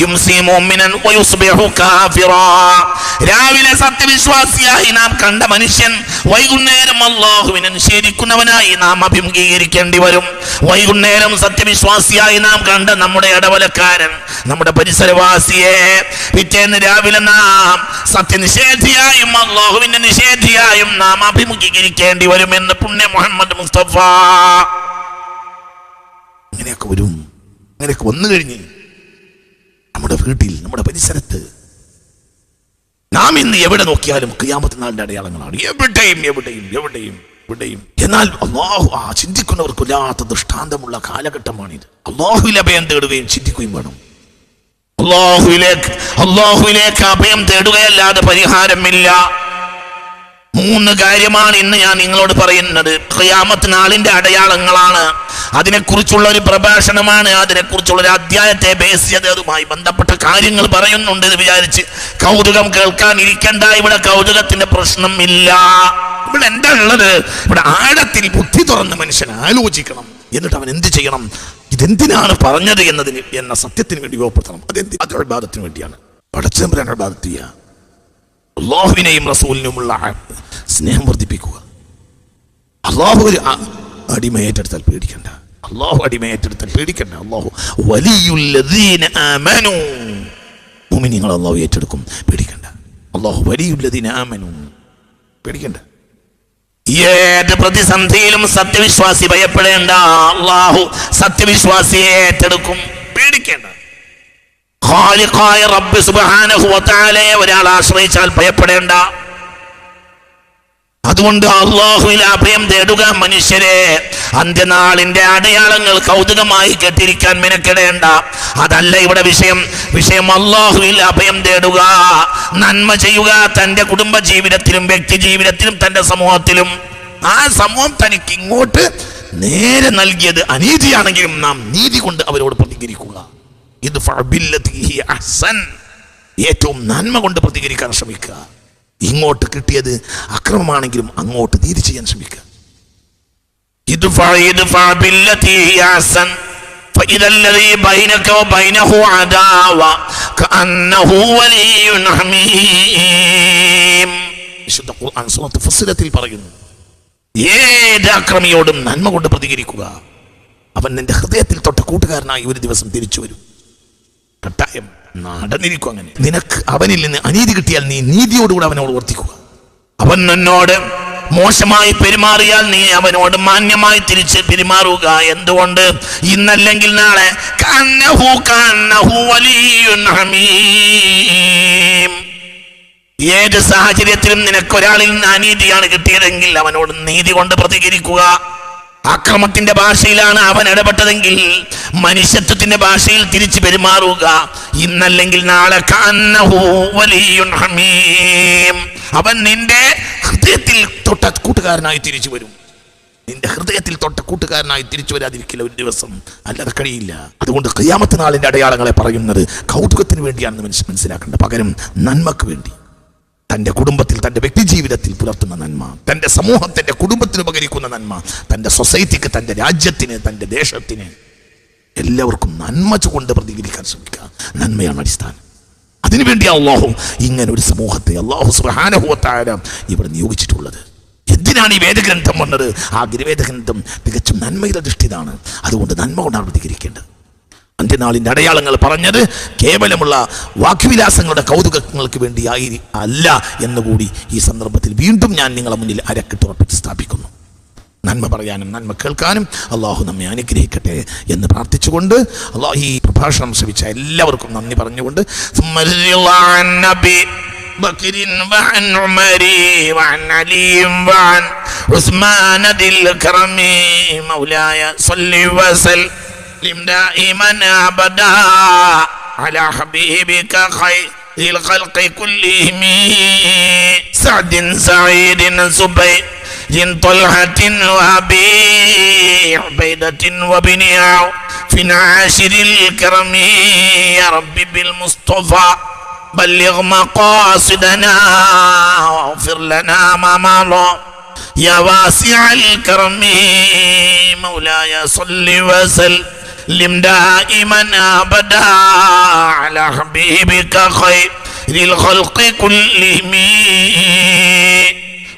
يمسي مؤمنا ويصبح كافرا. രാവിലെ സത്യവിശ്വാസിയായി നാം കണ്ട മനുഷ്യൻ വൈകുന്നേരം അല്ലാഹുവിനെ നിഷേധിക്കുന്നവനായി നാം അഭിമുഖീകരിക്കേണ്ടി വരും. വൈകുന്നേരം സത്യവിശ്വാസിയായി നാം കണ്ട നമ്മുടെ ഇടവലക്കാരൻ, നമ്മുടെ പരിസരവാസിയെ പിറ്റേന്ന് രാവിലെ നാം സത്യനിഷേധിയായും അല്ലാഹുവിന്റെ നിഷേധിയായും നാം അഭിമുഖീകരിക്കേണ്ടി വരുമെന്ന് പുണ്യ മുഹമ്മദ് മുസ്തഫ. അങ്ങനെയൊക്കെ വരും. അങ്ങനെയൊക്കെ വന്നു കഴിഞ്ഞ് നമ്മുടെ വീട്ടിൽ, നമ്മുടെ പരിസരത്ത് നാം ഇന്ന് എവിടെ നോക്കിയാലും ഖിയാമത്ത് നാളിന്റെ അടയാളങ്ങളാണ്. എവിടെയും എവിടെയും എവിടെയും എവിടെയും. എന്നാൽ അല്ലാഹു ചിന്തിക്കുന്നവർക്കില്ലാത്ത ദൃഷ്ടാന്തമുള്ള കാലഘട്ടമാണിത്. അല്ലാഹുവിൽ അഭയം തേടുകയും ചിന്തിക്കുകയും വേണം. അല്ലാഹുവിലേക്ക് അഭയം തേടുകയല്ലാതെ പരിഹാരമില്ല. 3 കാര്യമാണ് ഇന്ന് ഞാൻ നിങ്ങളോട് പറയുന്നത്. ഖിയാമത്ത് നാളിന്റെ അടയാളങ്ങളാണ്. അതിനെക്കുറിച്ചുള്ള ഒരു പ്രഭാഷണമാണ്, അതിനെക്കുറിച്ചുള്ള ഒരു അധ്യായത്തെ ബേസ് ചെയ്ത് അതുമായി ബന്ധപ്പെട്ട കാര്യങ്ങൾ പറയുന്നുണ്ട് എന്ന് വിചാരിച്ച് കൗതുകം കേൾക്കാൻ ഇരിക്കണ്ട. ഇവിടെ കൗതുകത്തിന്റെ പ്രശ്നം ഇല്ല. ഇവിടെ എന്താ ഉള്ളത്? ഇവിടെ ആഴത്തിൽ ബുദ്ധി തുറന്ന് മനുഷ്യൻ ആലോചിക്കണം. എന്നിട്ട് അവൻ എന്ത് ചെയ്യണം, ഇതെന്തിനാണ് പറഞ്ഞത് എന്ന സത്യത്തിന് വേണ്ടി ഉപയോഗപ്പെടുത്തണം. അത് ഇബാദത്തിന് വേണ്ടിയാണ്. പടച്ചതമ്പുരാൻ ഇബാദത്ത് ചെയ്യുക, അല്ലാഹുവിനെയും റസൂലിനുമുള്ള സ്നേഹം വർദ്ധിപ്പിക്കുക. അല്ലാഹു ഒരു അടിമ ഏറ്റെടുത്താൽ പേടിക്കണ്ട. അള്ളാഹു അടിമയേറ്റെടുത്താൽ പേടിക്കണ്ട. അള്ളാഹു വലിയുല്ലദീന ആമനൂ, മുഅ്മിനീങ്ങൾ അള്ളാഹു ഏറ്റെടുക്കും, പേടിക്കണ്ട. അള്ളാഹു വലിയുല്ലദീന ആമനൂ, പേടിക്കണ്ട. ഏത് പ്രതിസന്ധിയിലും സത്യവിശ്വാസി ഭയപ്പെടേണ്ട, അള്ളാഹു സത്യവിശ്വാസിയെ ഏറ്റെടുക്കും, പേടിക്കേണ്ട. ഖാലിഖായ റബ്ബ് സുബ്ഹാനഹു വ തആലയെ ഒരാൾ ആശ്രയിച്ചാൽ ഭയപ്പെടേണ്ട. അതുകൊണ്ട് അള്ളാഹുവിൽ അഭയം തേടുക. മനുഷ്യരെ, അന്ത്യനാളിന്റെ അടയാളങ്ങൾ കൗതുകമായി കേട്ടിരിക്കാൻ മെനക്കെടേണ്ട, അതല്ല ഇവിടെ വിഷയം അള്ളാഹുവിൽ അഭയം തേടുക, നന്മ ചെയ്യുക. തന്റെ കുടുംബ ജീവിതത്തിലും വ്യക്തി ജീവിതത്തിലും തന്റെ സമൂഹത്തിലും. ആ സമൂഹം തനിക്ക് ഇങ്ങോട്ട് നേരെ നൽകിയത് അനീതിയാണെങ്കിലും നാം നീതി കൊണ്ട് അവരോട് പ്രതികരിക്കുക. ഏറ്റവും നന്മ കൊണ്ട് പ്രതികരിക്കാൻ ശ്രമിക്കുക. ഇങ്ങോട്ട് കിട്ടിയത് അക്രമമാണെങ്കിലും അങ്ങോട്ട് നീതി ചെയ്യാൻ ശ്രമിക്കുക. വിശുദ്ധ ഖുർആൻ സൂറത്ത് ഫസ്സിലത്തിൽ പറയുന്നു, ഏത് അക്രമിയോടും നന്മ കൊണ്ട് പ്രതികരിക്കുക. അവൻ നിന്റെ ഹൃദയത്തിൽ തൊട്ട കൂട്ടുകാരനായി ഒരു ദിവസം തിരിച്ചു വരും. കട്ടായം നടന്നിരിക്കും. അങ്ങനെ നിനക്ക് അവനിൽ നിന്ന് അനീതി കിട്ടിയാൽ നീ നീതിയോടുകൂടെ അവനോട് വർത്തിക്കുക. അവൻ നിന്നോട് മോശമായി പെരുമാറിയാൽ നീ അവനോട് മാന്യമായി തിരിച്ച് പെരുമാറുക. എന്തുകൊണ്ട്? ഇന്നല്ലെങ്കിൽ നാളെ ഏത് സാഹചര്യത്തിലും നിനക്കൊരാളിൽ നിന്ന് അനീതിയാണ് കിട്ടിയതെങ്കിൽ അവനോട് നീതി കൊണ്ട് പ്രതികരിക്കുക. അക്രമത്തിന്റെ ഭാഷയിലാണ് അവൻ ഇടപെട്ടതെങ്കിൽ മനുഷ്യത്വത്തിന്റെ ഭാഷയിൽ തിരിച്ചു പെരുമാറുക. ഇന്നല്ലെങ്കിൽ നാളെ അവൻ നിന്റെ ഹൃദയത്തിൽ തൊട്ട കൂട്ടുകാരനായി തിരിച്ചു വരും. നിന്റെ ഹൃദയത്തിൽ തൊട്ട കൂട്ടുകാരനായി തിരിച്ചു വരാതിരിക്കില്ല ഒരു ദിവസം, അല്ലാതെ കഴിയില്ല. അതുകൊണ്ട് ഖിയാമത്ത് നാളിന്റെ അടയാളങ്ങളെ പറയുന്നത് കൗതുകത്തിന് വേണ്ടിയാണെന്ന് മനസ്സിലാക്കേണ്ട, പകരം നന്മക്ക് വേണ്ടി. തൻ്റെ കുടുംബത്തിൽ, തൻ്റെ വ്യക്തി ജീവിതത്തിൽ പുലർത്തുന്ന നന്മ, തൻ്റെ സമൂഹത്തിൻ്റെ കുടുംബത്തിന് ഉപകരിക്കുന്ന നന്മ, തൻ്റെ സൊസൈറ്റിക്ക്, തൻ്റെ രാജ്യത്തിന്, തൻ്റെ ദേശത്തിന്, എല്ലാവർക്കും നന്മ കൊണ്ട് പ്രതികരിക്കാൻ ശ്രമിക്കുക. നന്മയാണ് അടിസ്ഥാനം. അതിനുവേണ്ടി അള്ളാഹു ഇങ്ങനെ ഒരു സമൂഹത്തെ അള്ളാഹു സുബ്ഹാനഹു വ തആല ഇവിടെ നിയോഗിച്ചിട്ടുള്ളത്. എന്തിനാണ് ഈ വേദഗ്രന്ഥം വന്നത്? ആ വേദഗ്രന്ഥം തികച്ചും നന്മയുടെ അധിഷ്ഠിതമാണ്. അതുകൊണ്ട് നന്മ കൊണ്ടാണ് പ്രതികരിക്കേണ്ടത്. അന്ത്യനാളിൻ്റെ അടയാളങ്ങൾ പറഞ്ഞത് കേവലമുള്ള വാക്യവിലാസങ്ങളുടെ കൗതുകങ്ങൾക്ക് വേണ്ടി അല്ല എന്നുകൂടി ഈ സന്ദർഭത്തിൽ വീണ്ടും ഞാൻ നിങ്ങളെ മുന്നിൽ അരക്കിട്ടുറപ്പിച്ച് സ്ഥാപിക്കുന്നു. നന്മ പറയാനും നന്മ കേൾക്കാനും അള്ളാഹു നമ്മെ അനുഗ്രഹിക്കട്ടെ എന്ന് പ്രാർത്ഥിച്ചുകൊണ്ട് അള്ളാഹു ഈ പ്രഭാഷണം ശ്രവിച്ച എല്ലാവർക്കും നന്ദി പറഞ്ഞുകൊണ്ട് بكر وعن عمر وعن علي وعن عثمان ذي الكرم مولاي صل وسلم دائما ابدا على حبيبك خير الخلق كلهم سعد سعيد زبير طلحة وأبي عبيدة وبن في عاشر الكرم يا ربي بالمصطفى بلغ مقاصدنا واغفر لنا ما مضى يا واسع الكرم مولاي صل وسلم دائما ابدا على حبيبك خير الخلق كلهم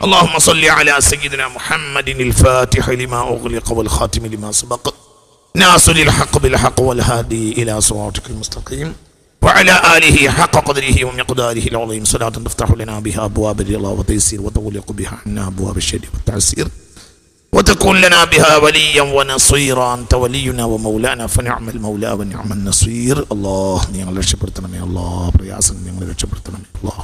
اللهم صل على سيدنا محمد الفاتح لما أغلق والخاتم لما سبق ناصر الحق بالحق والهادي إلى صراطك المستقيم وعلى آله حق قدره ومقداره العظيم صلاة تفتح لنا بها أبواب الرضا والتيسير وتغلق بها عنا أبواب الشر والتعسير وتكون لنا بها وليا ونصيرا أنت ولينا ومولانا فنعم المولى ونعم النصير الله ഞങ്ങളെ രക്ഷപ്പെടുത്തണമേ അല്ലാഹ് പ്രയാസം ഞങ്ങളെ രക്ഷപ്പെടുത്തണമേ അല്ലാഹ്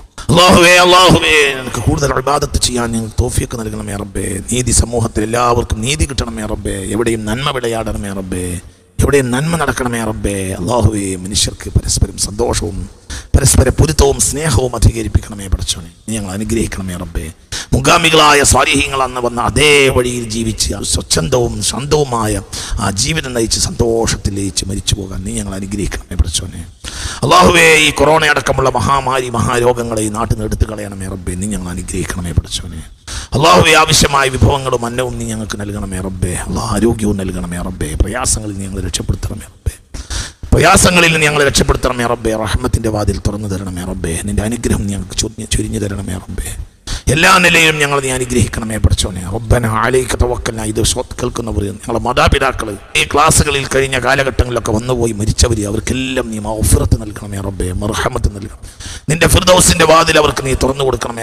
അല്ലാഹുവേ നിനക്ക് കൂടുതൽ ഇബാദത്ത് ചെയ്യാൻ ഞങ്ങൾക്ക് തൗഫീഖ് നൽകണമേ റബ്ബേ നീതി സമൂഹത്തിൽ എല്ലാവർക്കും നീതി കിട്ടണമേ റബ്ബേ എവിടെയും നന്മ വിളയാടണമേ റബ്ബേ എവിടെയും നന്മ നടക്കണമേ റബ്ബേ അല്ലാഹുവേ മനുഷ്യർക്ക് പരസ്പരം സന്തോഷവും പരസ്പര പൊരുത്തവും സ്നേഹവും അധികരിപ്പിക്കണമേ പടച്ചോനെ നീ ഞങ്ങൾ അനുഗ്രഹിക്കണമേ റബ്ബേ മുൻഗാമികളായ സ്വാലിഹീങ്ങൾ അന്ന് വന്ന അതേ വഴിയിൽ ജീവിച്ച് സ്വച്ഛന്തവും ശാന്തവുമായ ആ ജീവിതം നയിച്ച് സന്തോഷത്തിൽ ലയിച്ച് മരിച്ചു പോകാൻ നീ ഞങ്ങൾ അനുഗ്രഹിക്കണമേ പടച്ചോനെ അല്ലാഹുവേ ഈ കൊറോണ അടക്കമുള്ള മഹാരോഗങ്ങളെ ഈ നാട്ടിൽ നിന്ന് എടുത്തു കളയണമേ റബ്ബേ നീ ഞങ്ങൾ അനുഗ്രഹിക്കണമേ പടച്ചോനെ അല്ലാഹുവേ ആവശ്യമായ വിഭവങ്ങളും അന്നവും നീ ഞങ്ങൾക്ക് നൽകണമേ റബ്ബേ അല്ലാഹ് ആരോഗ്യവും നൽകണമേ റബ്ബേ പ്രയാസങ്ങളിൽ നീ ഞങ്ങൾ രക്ഷപ്പെടുത്തണമേ റബ്ബേ പ്രയാസങ്ങളിൽ നിന്ന് ഞങ്ങളെ രക്ഷപ്പെടുത്തണമേ റബ്ബേ റഹ്മത്തിന്റെ വാതിൽ തുറന്നു തരണമേ റബ്ബേ നിന്റെ അനുഗ്രഹം ഞങ്ങൾക്ക് ചൊരിഞ്ഞു തരണമേ റബ്ബേ എല്ലാ നിലയിലും ഞങ്ങൾ നീ അനുഗ്രഹിക്കണമേ പഠിച്ചോനെ. റബ്ബന അലൈക തവക്കൽനാ. ഇത് കേൾക്കുന്നവർ, ഞങ്ങളെ മാതാപിതാക്കൾ ഈ ക്ലാസ്സുകളിൽ കഴിഞ്ഞ കാലഘട്ടങ്ങളിലൊക്കെ വന്നുപോയി മരിച്ചവർ, അവർക്കെല്ലാം നീ മഗ്ഫിറത്ത് നൽകണമേ റബ്ബേ, മർഹമത്ത് നൽകണം. നിന്റെ ഫിർദൗസിന്റെ വാതിൽ അവർക്ക് നീ തുറന്നു കൊടുക്കണമേ.